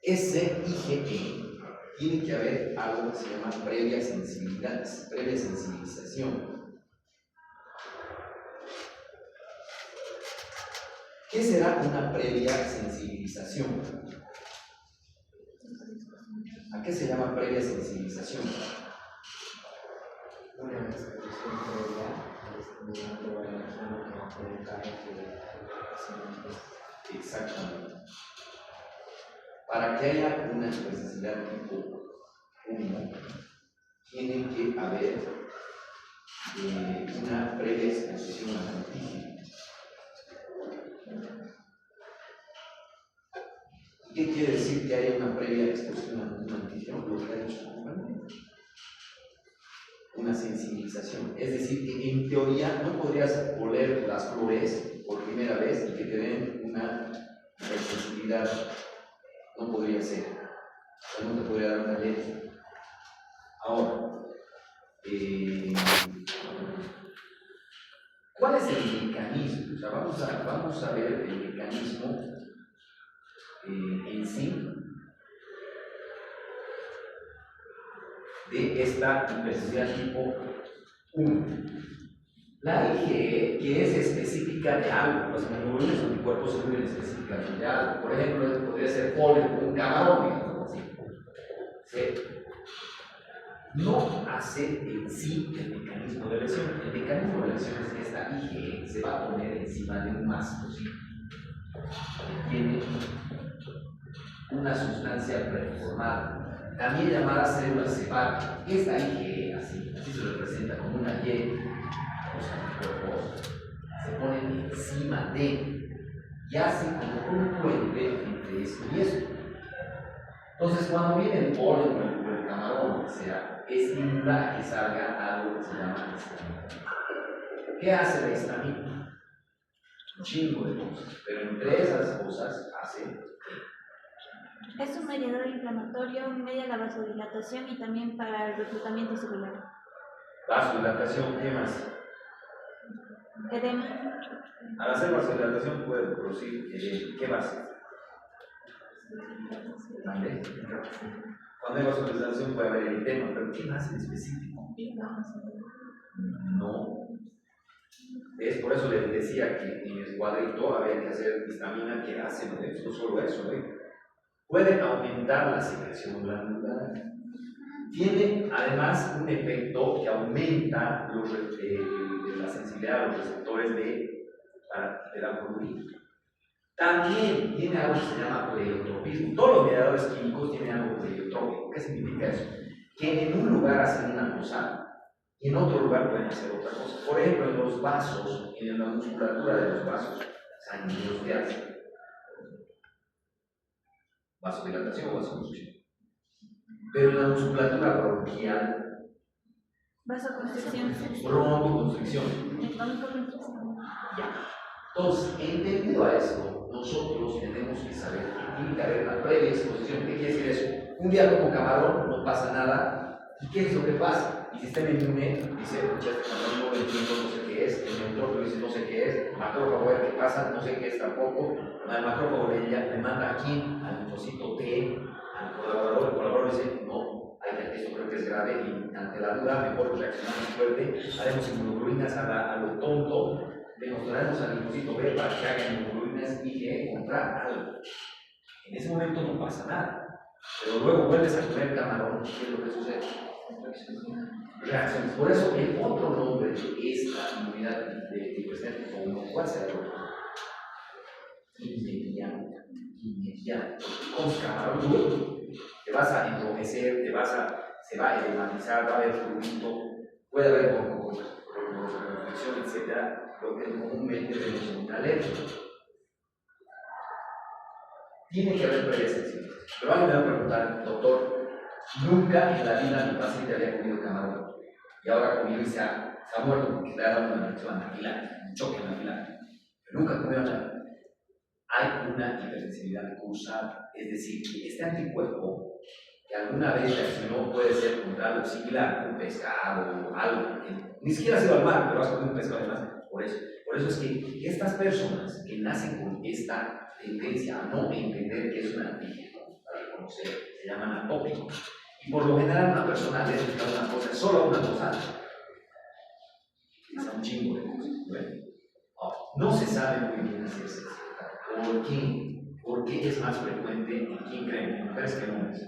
Speaker 1: Ese IgE tiene que haber algo que se llama previa sensibilización. ¿Qué será una previa sensibilización? ¿A qué se llama previa sensibilización?
Speaker 5: Una excreción previa
Speaker 1: Exactamente. Para que haya una hipersensibilidad tipo 1, tiene que haber una previa exposición al antígeno. ¿Qué quiere decir que haya una previa exposición a un antígeno? Lo que ha dicho el compañero. Una sensibilización. Es decir, que en teoría no podrías oler las flores por primera vez y que te den una sensibilidad. No podría ser. O no te podría dar una alergia. Ahora, ¿cuál es el mecanismo? O sea, vamos a ver el mecanismo en sí de esta hipersensibilidad tipo 1. La IgE, que es específica de algo, los hemoglobines anticuerpos son muy específicas de algo. Por ejemplo, podría ser polen, un camarón, digamos así. ¿Sí? No hace en sí el mecanismo de lesión. El mecanismo de lesión es que esta IgE se va a poner encima de un mastito, ¿sí? Que tiene una sustancia preformada, también llamada célula sebácea. Esta IgE, así se representa como una Y, los anticuerpos se ponen encima de y hacen como un puente entre esto y esto. Entonces, cuando viene el polen o el camarón, o lo que sea, estimula a que salga algo que se llama histamina. ¿Qué hace la histamina? Un chingo de cosas, pero entre esas cosas hace.
Speaker 3: Es un mediador inflamatorio, media la vasodilatación y también para el reclutamiento celular.
Speaker 1: Vasodilatación, ¿qué más?
Speaker 3: Edema.
Speaker 1: Al hacer vasodilatación puede producir edema. ¿Qué más? ¿Vale? Cuando hay vasodilatación puede haber eritema, pero ¿qué más en específico? No. Es por eso les decía que en el cuadrito había que hacer histamina que hace, no solo eso, puede aumentar la secreción glandular. Tiene además un efecto que aumenta la sensibilidad a los receptores de la globulina. También tiene algo que se llama pleiotropismo. Todos los mediadores químicos tienen algo pleiotrópico. ¿Qué significa eso? Que en un lugar hacen una cosa y en otro lugar pueden hacer otra cosa. Por ejemplo, en los vasos, en la musculatura de los vasos sanguíneos, ¿qué hacen? Vasodilatación o vasoconstricción. Pero en la musculatura bronquial,
Speaker 3: Vasoconstricción.
Speaker 1: broncoconstricción.
Speaker 3: Broncoconstricción.
Speaker 1: Ya. Entonces, entendido a esto, nosotros tenemos que saber que tiene que haber una previa exposición. ¿Qué quiere decir eso? Un día como camarón no pasa nada. ¿Y qué es lo que pasa? El sistema inmune dice, este camarón no entiendo, no sé qué es. El neutrófilo dice, no sé qué es. El macrófago, a ver qué pasa, no sé qué es tampoco. El macrófago le manda aquí al linfocito T, al colaborador. El colaborador dice, no, esto creo que es grave y ante la duda mejor reaccionamos fuerte. Haremos inmunoglobulinas a lo tonto. Demostraremos al linfocito B para que haga inmunoglobulinas IgE contra algo. En ese momento no pasa nada. Pero luego vuelves a comer camarón, ¿qué es lo que sucede? Reacciones. Por eso el otro nombre de esta inmunidad de hipersensibilidad tipo 1, ¿cuál será el otro? Inmediata. Con camarón te vas a enrojecer, se va a edematizar, va a haber fluido, puede haber reflexión, etc. Lo que comúnmente vemos en una alergia. Tiene que haber previa sensibilidad. Pero alguien me va a preguntar, doctor, nunca en la vida mi paciente había comido camarón y ahora comió y se ha muerto porque le ha dado una reacción anafiláctica, un choque anafiláctico. Pero nunca comió nada. Hay una hipersensibilidad cruzada, es decir, que este anticuerpo que alguna vez reaccionó puede ser contra algo similar, un pescado o algo que ni siquiera ha sido al mar, pero has comido un pescado además. Por eso es que estas personas que nacen con esta tendencia a no entender que es un antígeno, para reconocer, se llaman atópicos. Y por lo general una persona alérgica a una cosa, solo a una cosa, es a un chingo de cosas. No se sabe muy bien si es cierto. ¿Por qué? Porque es más frecuente en quién creen, en mujeres que en hombres.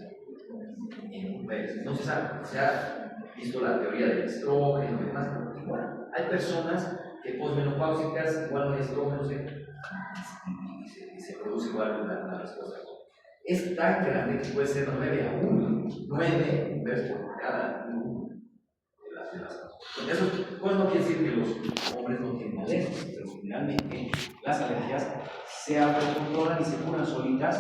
Speaker 1: En mujeres. No se sabe. Se ha visto la teoría del estrógeno y demás, igual. Hay personas que posmenopáusicas igual no hay estrógenos y se produce igual la respuesta. Es tan grande que puede ser 9-1, 9 inversos por cada uno de las cosas. Eso pues no quiere decir que los hombres no tienen alergias, pero generalmente las alergias se autocontrolan y se curan solitas,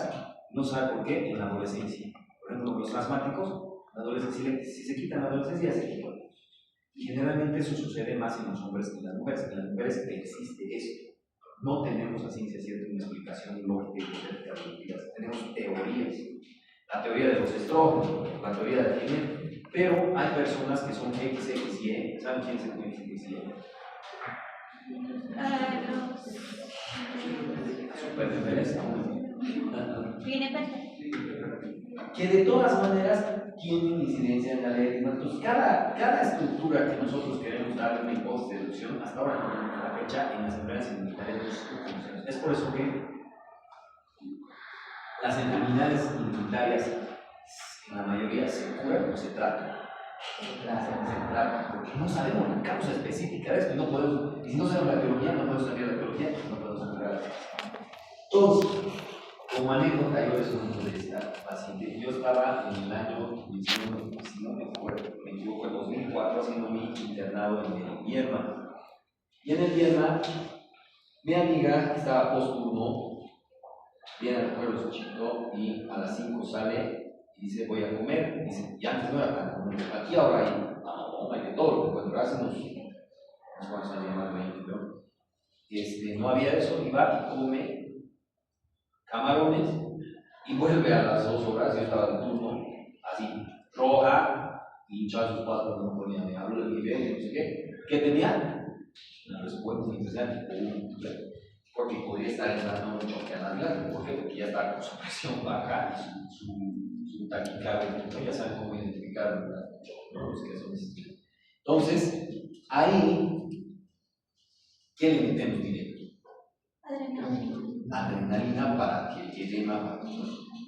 Speaker 1: no sabe por qué, en la adolescencia. Por ejemplo, los asmáticos, la adolescencia, si se quitan la adolescencia, ya se quitan. Y generalmente eso sucede más en los hombres que en las mujeres. En las mujeres existe esto. No tenemos a ciencia cierta una explicación lógica y hipotética de los días. Tenemos teorías. La teoría de los estrógenos, la teoría de quién, pero hay personas que son XXY. ¿Saben quiénes son XXY? Superbebés aún. Que de todas maneras tienen incidencia en la ley. Entonces, cada estructura que nosotros queremos darle una hipótesis de deducción, hasta ahora no tenemos la fecha en las enfermedades inmunitarias de los últimos años. Es por eso que las enfermedades inmunitarias, en la mayoría, se curan o se tratan. Se tratan, porque no sabemos la causa específica de esto y no podemos, y si no sabemos la biología, no podemos cambiar la biología, no podemos curar. Entonces, como anécdota, yo eso no de esta paciente. Yo estaba en el año, si no me equivoco, en 2004, haciendo mi internado en el Vierma. Y en el Vierma, mi amiga estaba post-turno, viene a recoger su chico y a las 5 sale y dice: voy a comer. Dice, y antes no era tan común. Aquí ahora hay de todo lo que encuentro. Hace unos cuantos años, más de 20, ¿no? No había eso, y va y come camarones y vuelve a las 2 horas. Yo estaba de turno, así, roja, hinchada sus patas, no ponía ni hablo del nivel, no sé qué. ¿Qué tenía? Una respuesta interesante, porque podría estar entrando un choque anafiláctico. ¿Por qué? Porque ya está con su presión baja y su taquicardia. Ya saben cómo identificar los que son distintos. Entonces, ahí, ¿qué le metemos directo? Adrenalina para que el edema.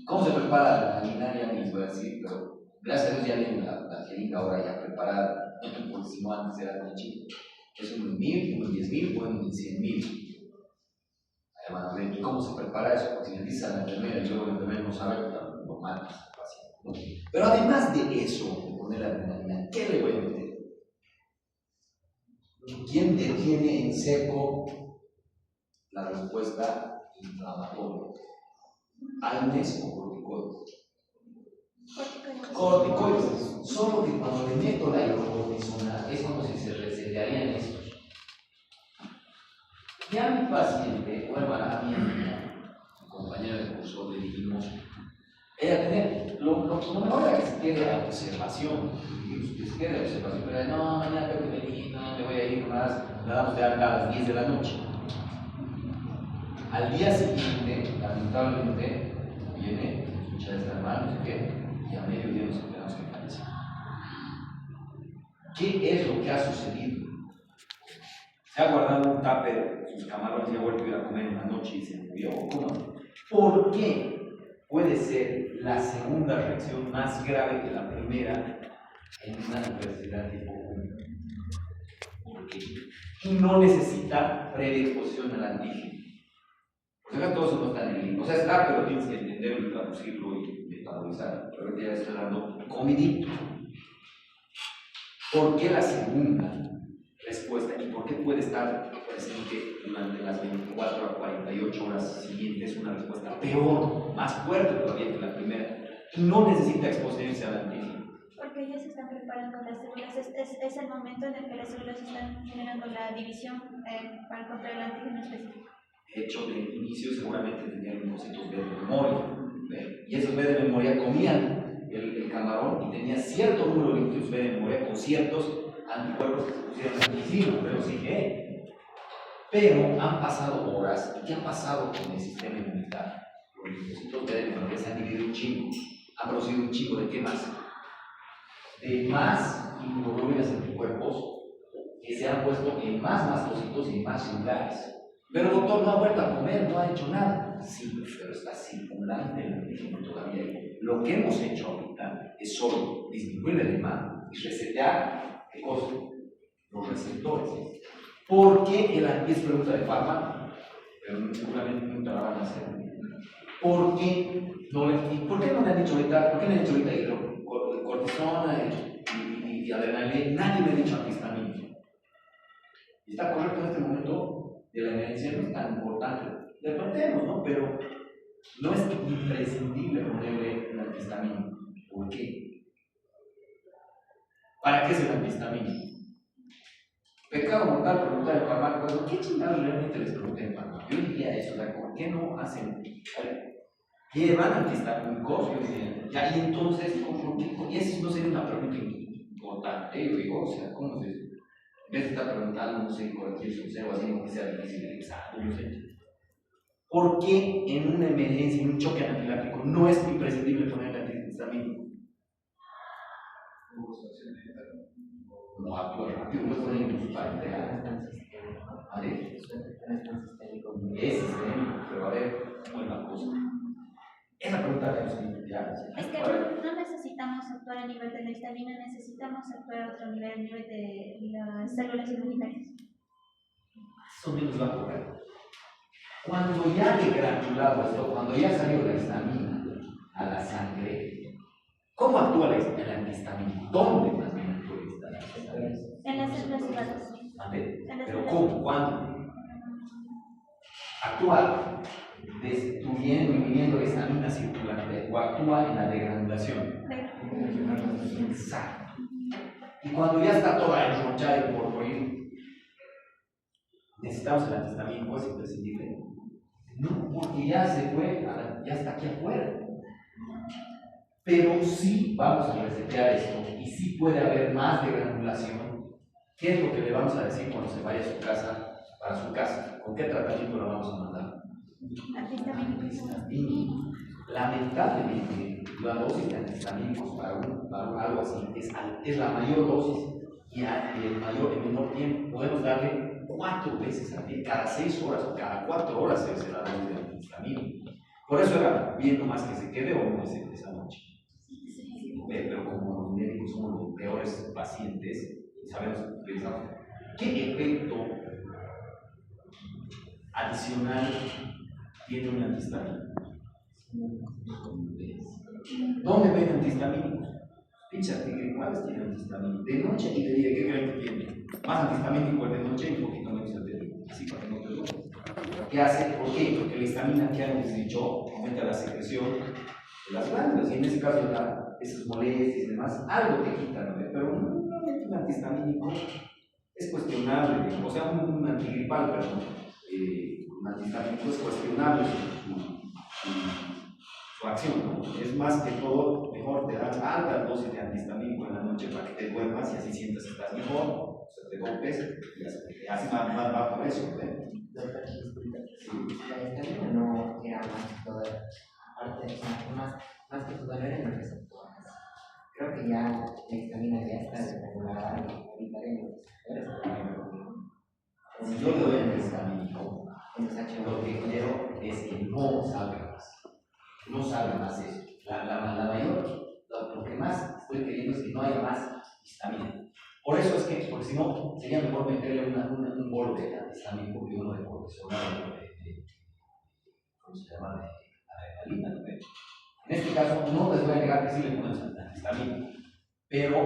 Speaker 1: ¿Cómo se prepara la adrenalina? Ya ni les voy a decir, pero gracias a Dios ya viene la jeringa ahora ya preparada, porque si no antes era tan chico. Es unos 1000, unos 10.000, o unos 100.000. Además, ¿y cómo se prepara eso? Porque si le dices a la enfermera y luego la enfermera no sabe, pues lo matas al paciente, ¿no? Pero además de eso, de poner la adrenalina, ¿qué le voy a meter? ¿Quién detiene en seco la respuesta inflamatoria? AINES o corticoides. Corticoides. Solo que cuando le meto la hidrocortisona es como si se resetearían estos. Ya mi paciente, bueno, a mi compañera de curso, le dijimos, ella tenía, lo mejor era que se quede a observación, que se quede a observación, pero no, mañana tengo que venir, no, me voy a ir más, la damos de alta a las 10 de la noche. Al día siguiente, lamentablemente, viene, escucha esta mal, no sé qué, y a mediodía nos enteramos que falleció. ¿Qué es lo que ha sucedido? Se ha guardado un tupper, sus camarones, y ha vuelto a ir a comer en la noche y se murió. ¿Cómo? ¿Por qué puede ser la segunda reacción más grave que la primera en una adversidad tipo 1? ¿Por qué? Y no necesita predisposición al antígeno. Por ejemplo, todo eso no está en el libro. O sea, está, pero tienes que entenderlo y traducirlo y metabolizarlo. Pero ahorita ya estoy dando comidito. ¿Por qué la segunda respuesta y por qué puede estar presente durante las 24 a 48 horas siguientes una respuesta peor, más fuerte todavía que la primera, y no necesita exponerse al antígeno?
Speaker 3: Porque ellas están preparando las células, es el momento en el que las células están generando la división para encontrar el antígeno específico. Hecho,
Speaker 1: de inicio seguramente tenían linfocitos B de memoria, y esos B de memoria comían el camarón y tenía cierto número de linfocitos B de memoria con ciertos anticuerpos que se pusieron en el signo, pero sí pero han pasado horas. ¿Y qué ha pasado con el sistema inmunitario? Los linfocitos B de memoria se han dividido un chingo, han producido un chingo de qué más, de más inmunoglobulinas anticuerpos que se han puesto en más mastocitos y en más celulares. Pero el doctor no ha vuelto a comer, no ha hecho nada. Sí, pero está circulante el antígeno todavía. Lo que hemos hecho ahorita es solo disminuir el edema y resetear, ¿qué cosa? los receptores. ¿Por qué es pregunta de fármaco? Pero seguramente nunca la van a hacer. ¿Por qué no le han dicho ahorita? ¿Por qué le han dicho ahorita cortisona y adrenalina? Nadie me ha dicho antihistamínico. Y está correcto en este momento de la emergencia, no es tan importante. Le planteamos, ¿no? Pero no es imprescindible ponerle un antihistamínico. ¿Por qué? ¿Para qué es el antihistamínico? Pecado mortal, preguntar el fármaco. ¿Qué chingados realmente les pregunté en fármaco? Yo diría eso, ¿por qué no hacen? Llevan antihistamínicos, yo diría, ya, y entonces, y eso no sería una pregunta importante, yo digo, o sea, ¿cómo se dice? En vez de estar preguntando, no sé, cualquier consejo así, como que sea difícil el examen, yo sé. ¿Por qué en una emergencia, en un choque anafiláctico, no es imprescindible poner el antihistamínico? No actúa rápido, no puede incluso para entregar. ¿Vale? Es sistémico, pero a ver, ¿cómo es la cosa? Esa pregunta que ya.
Speaker 3: Es que no necesitamos actuar a nivel de la histamina, necesitamos actuar a otro nivel, a nivel de las células inmunitarias.
Speaker 1: Más o menos va a correr. Cuando ya hay granulado esto, cuando ya salió la histamina a la sangre, ¿cómo actúa el antihistamínico? ¿Dónde más bien actúa el antihistamínico?
Speaker 3: En las células hepáticas.
Speaker 1: A ver, ¿pero cómo? ¿Cuándo? Actúa destruyendo y inhibiendo la histamina circulante o actúa en la degranulación. Exacto. Y cuando ya está toda enronchada y por morir, necesitamos el antihistamínico, es imprescindible. No, porque ya se fue, ya está aquí afuera. Pero sí vamos a resetear esto y sí puede haber más degranulación. ¿Qué es lo que le vamos a decir cuando se vaya a su casa, para su casa? ¿Con qué tratamiento lo vamos a mandar? Antihistamínico. Lamentablemente, la dosis de antihistamínicos para algo así es la mayor dosis y el menor tiempo. Podemos darle 4 veces al día, cada 6 horas o cada 4 horas es la dosis de antihistamínico. Por eso era viendo más que se quede o no esa noche. Pero como los médicos somos los peores pacientes, pensamos, ¿qué efecto adicional tiene un antihistamínico? ¿Dónde ven antihistamínicos? Pinche antigripales tienen antihistamínico de noche y de día. ¿Qué creen que tiene? Más antihistamínico el de noche y un poquito menos el de día. Así para que no te lo. ¿Qué hace? ¿Por qué? Porque la histamina, que hemos dicho, aumenta la secreción de las glándulas y en ese caso esas molestias y demás, algo te quita, ¿no? Pero normalmente un antihistamínico es cuestionable, o sea, un antigripal, perdón, un antihistamínico es cuestionable su acción, ¿no? Es más que todo, mejor te dan altas dosis de antihistamínico en la noche para que te duermas y así sientas que estás mejor, o sea, te golpes y así va por eso, ¿eh?
Speaker 5: La histamina no era más que todo, aparte, más que todo no eran los receptores. Creo que ya la histamina ya está desregulada y evitar en los receptores.
Speaker 1: Si yo le doy antihistamínico, lo que quiero es que no salga más. No salga más eso. Lo que más estoy queriendo es que no haya más histamina. Por eso es que, porque si no, sería mejor meterle un bolo de antihistamínico que uno de cortisona ¿cómo se llama? De adrenalina, ¿no? En este caso, no les voy a negar que sí le ponen antihistamínico, pero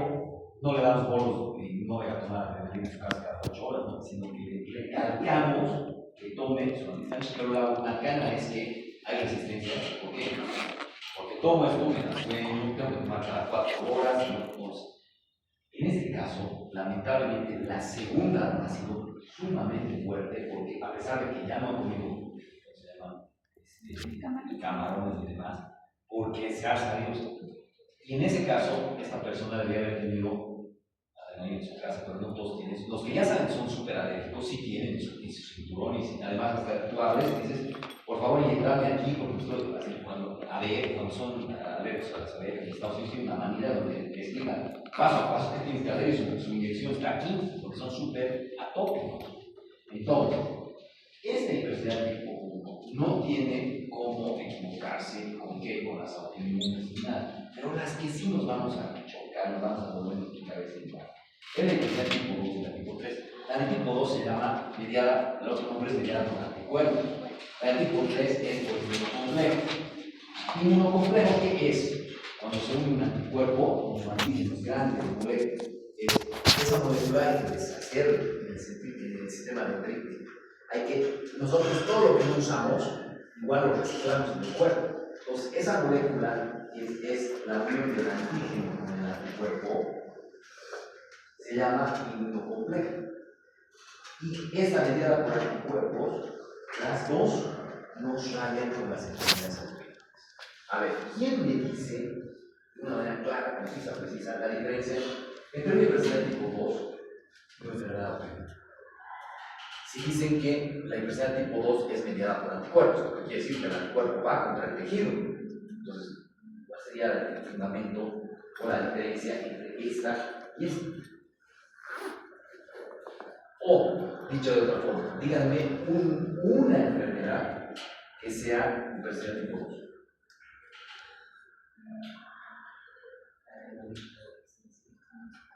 Speaker 1: no le damos bolos y no voy a tomar adrenalina en su casa cada 8 horas, ¿no? Sino que le calcamos que tome su antihistamínico, pero la macana es que hay resistencia. ¿Por qué? Porque tomo esto, me da sueño, tengo que tomar cada 4 horas, no sé. En este caso, lamentablemente, la segunda ha sido sumamente fuerte porque a pesar de que ya no he comido, se llama? Camarones y demás, porque se ha salido. Y en ese caso, esta persona debería haber tenido adrenalina en su casa, pero no todos tienen. Los que ya saben son súper alérgicos, sí tienen su cinturón y además hasta tú hables y dices, por favor, inyectarme aquí, porque estoy así, cuando son alérgicos a las abejas, en Estados Unidos tiene una manera donde te explican paso a paso qué tienes que hacer y su inyección está aquí, porque son súper atópicos. Entonces, esta hipersensibilidad tipo 1 no tiene cómo equivocarse con las autoinmunes ni nada, pero las que sí nos vamos a chocar, nos vamos a volver a explicar es igual. En la hipersensibilidad tipo 2 y la tipo 3. La de tipo 2 se llama mediada, el otro nombre es mediada por anticuerpos. La de tipo 3 es por inmunocomplejo. Inmunocomplejo, ¿qué es? Cuando se une un anticuerpo con su antígeno grande de moléculas, esa molécula hay que deshacer en el sistema dendrítico. Nosotros todo lo que no usamos, igual lo reciclamos en el cuerpo. Entonces, esa molécula es la unión del antígeno con el anticuerpo, se llama inmunocomplejo. Y esta mediada por anticuerpos, las dos nos rayan con las enfermedades autoinmunes. A ver, ¿quién me dice de una manera clara, concisa, precisa la diferencia entre una hipersensibilidad tipo 2 y una enfermedad autoinmune? Si dicen que la hipersensibilidad tipo 2 es mediada por anticuerpos, lo que quiere decir que el anticuerpo va contra el tejido. Entonces, ¿cuál sería el fundamento o la diferencia entre esta y esta? O, dicho de otra forma, díganme una enfermedad que sea hipersensibilidad tipo 2.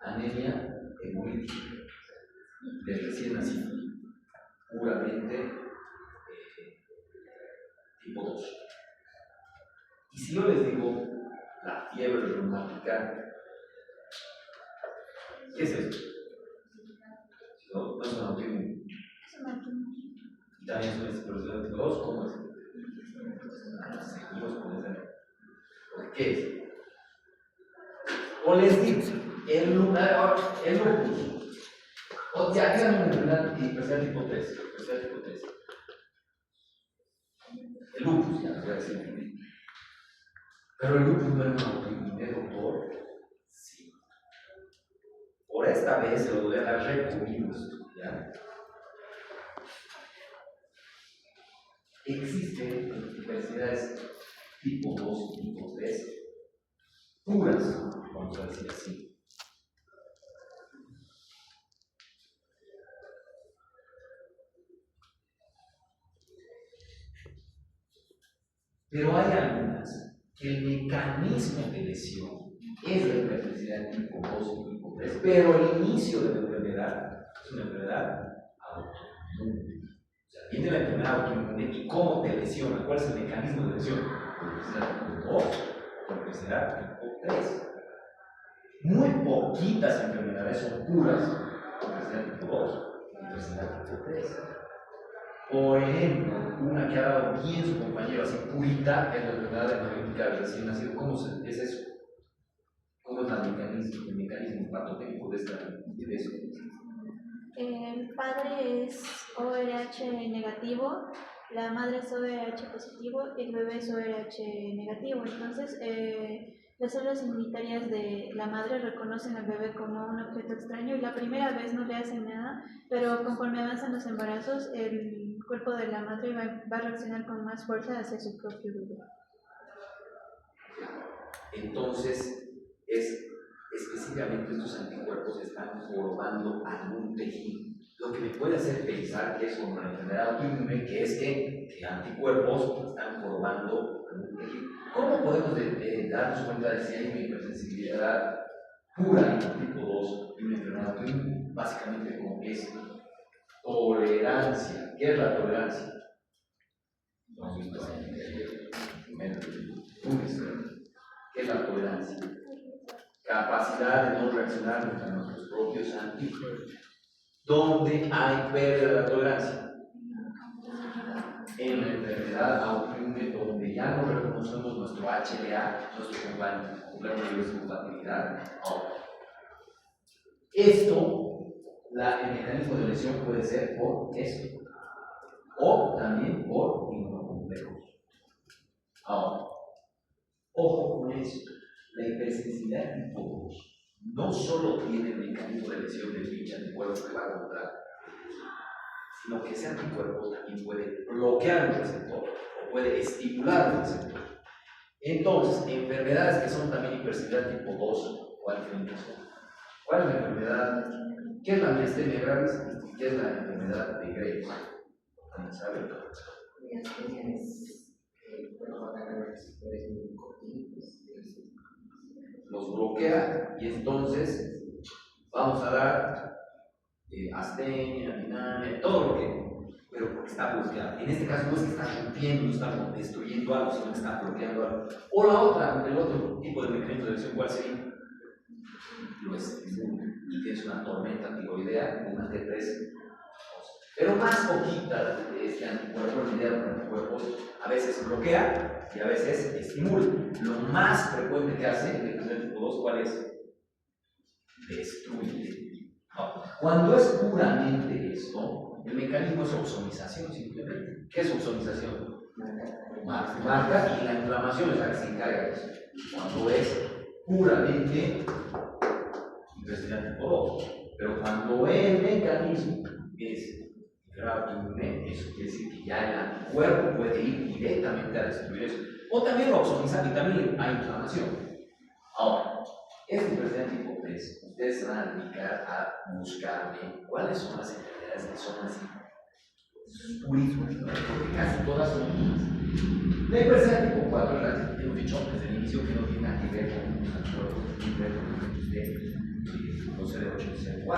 Speaker 1: Anemia hemolítica del recién nacido, puramente tipo 2. Y si yo les digo la fiebre reumática, ¿qué es esto? No es una autoinmune. Y también es una hipersensibilidad tipo 2, ¿cómo es? Seguimos con esa. ¿Qué es? O les digo, el lupus. O ya quedan una enfermedad hipersensibilidad tipo 3. Hipersensibilidad tipo 3. El lupus, ya les voy a decir. Pero el lupus no es una autoinmune, doctor. Sí. Por esta vez se lo voy a dar recomiendo estudiar. Existen hipersensibilidades tipo 2 y tipo 3 puras, vamos a decir así. Pero hay algunas que el mecanismo de lesión es la hipersensibilidad tipo 2 y tipo 3, pero el inicio de la enfermedad es una enfermedad autoinmune. O sea, viene la enfermedad autoinmune y cómo te lesiona, cuál es el mecanismo de lesión. Hipersensibilidad tipo 2 o hipersensibilidad tipo 3. Muy poquitas enfermedades son puras, hipersensibilidad tipo 2 y hipersensibilidad tipo 3. Por ejemplo, una que ha dado bien su compañero, así purita, es la enfermedad hemolítica del recién nacido. ¿Cómo es eso? ¿Cómo es el mecanismo patogénico de eso?
Speaker 3: El padre es ORH negativo, la madre es ORH positivo y el bebé es ORH negativo. Entonces, las células inmunitarias de la madre reconocen al bebé como un objeto extraño y la primera vez no le hacen nada, pero conforme avanzan los embarazos, el cuerpo de la madre va a reaccionar con más fuerza hacia su propio bebé.
Speaker 1: Entonces, específicamente estos anticuerpos están formando algún tejido. Lo que me puede hacer pensar que es una enfermedad autoinmune, que es que anticuerpos están formando algún tejido. ¿Cómo podemos darnos cuenta de si hay una hipersensibilidad pura tipo 2 y una enfermedad autoinmune? Básicamente como es tolerancia. ¿Qué es la tolerancia? ¿Qué es la tolerancia? Capacidad de no reaccionar contra nuestros propios anticuerpos. ¿Dónde hay pérdida de la tolerancia? En la enfermedad autoinmune, donde ya no reconocemos nuestro HLA, nuestro complemento de compatibilidad. Ahora, el mecanismo de lesión puede ser por esto, o también por inmunocomplejos. Ahora, ojo con esto, la hipersensibilidad tipo 2 no solo tiene el mecanismo de lesión del pinche anticuerpo que va a contra, sino que ese anticuerpo también puede bloquear un receptor o puede estimular un receptor. Entonces, enfermedades que son también hipersensibilidad tipo 2, ¿cuál es la enfermedad? ¿Qué es la miastenia gravis y qué es la enfermedad de Graves? ¿Alguien sabe? Los bloquea y entonces vamos a dar astenia, dinamia, todo lo que, pero porque está bloqueado. En este caso no es que está rompiendo, no está destruyendo algo, sino que está bloqueando algo. O la otra, el otro tipo de mecanismo de elección, ¿cuál sería? Lo estimula y tienes una tormenta tiroidea, una T3. Pero más poquita de este anticuerpo, la idea de un anticuerpo, a veces bloquea y a veces estimula. Lo más frecuente que hace en el tipo 2, ¿cuál es? Destruye. No. Cuando es puramente esto, el mecanismo es opsonización simplemente. ¿Qué es opsonización? Marca, y la inflamación es la que se encarga de eso. Cuando es puramente intensidad tipo 2. Pero cuando el mecanismo es grado inmune, eso quiere decir que ya el anticuerpo puede ir directamente a destruir eso. O también lo opsoniza y también hay inflamación. Ahora, este presente tipo 3, ustedes se van a dedicar a buscarme cuáles son las enfermedades que son así purísimas, ¿no? Porque casi todas son puras. El presente tipo 4, hemos dicho desde el inicio que no tiene nada que ver con los anticuerpos, no tiene que ver con los CD8 y CD4.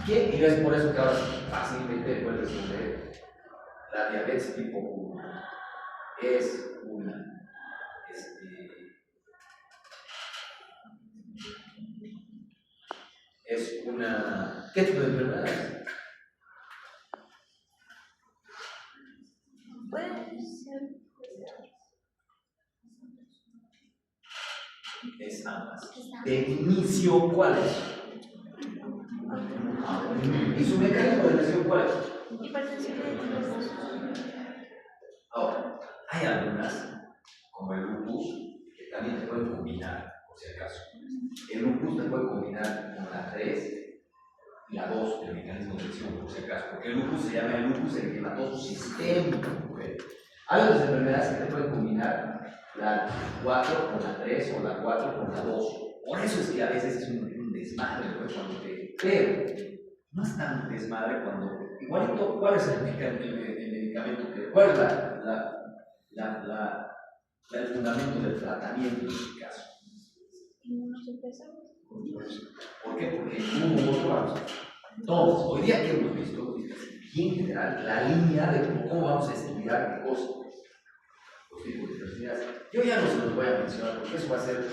Speaker 1: ¿Qué? Y es por eso que ahora fácilmente puedes responder. La diabetes tipo 1 es una ¿qué tipo de enfermedad es?
Speaker 3: Puede ser.
Speaker 1: Es ambas. De inicio, ¿cuál es? ¿Y su mecanismo de lesión cuál es?
Speaker 3: Hipertensión de tipo 2.
Speaker 1: Ahora, hay algunas, como el lupus, que también te pueden combinar, por si acaso. El lupus te puede combinar con la 3 y la 2 del mecanismo de lesión, por si acaso, porque el lupus se llama el lupus eritematoso sistémico. ¿Okay? Hay otras enfermedades que te pueden combinar la 4 con la 3 o la 4 con la 2. Por eso es que a veces es un desmadre, ¿no? Cuando te... Pero no es tan desmadre cuando... Igualito, ¿cuál es el medicamento que... ¿Cuál es el fundamento del tratamiento en este caso?
Speaker 3: Inmunosupresores.
Speaker 1: ¿Por qué? Porque hubo vamos. Entonces, hoy día que hemos visto, y en general, la línea de cómo vamos a estudiar qué cosa. Los tipos de enfermedades. Yo ya no se los voy a mencionar porque eso va a ser...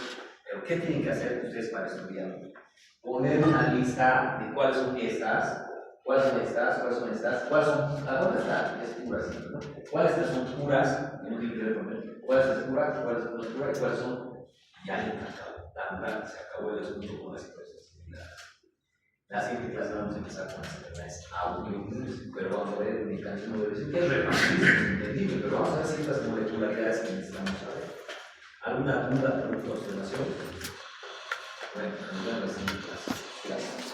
Speaker 1: Pero ¿qué tienen que hacer ustedes para estudiar? Poner una lista de cuáles son estas, cuáles son estas, cuáles son estas, cuáles son... ¿A dónde está? Es pura, ¿sí? ¿No? ¿Cuáles estas son puras? Que no tienen que ver con él. ¿Cuáles son puras? ¿Cuáles son puras? ¿Cuáles son...? Ya se acabó el asunto con las situaciones similares. La siguiente clase vamos a empezar con las enfermedades autoinmunes, pero vamos a ver el mecanismo de lesión, que es entendible, pero vamos a ver ciertas molecularidades que necesitamos saber. ¿Alguna duda, pregunta o observación? Bueno, nos vemos en la siguiente clase. Gracias.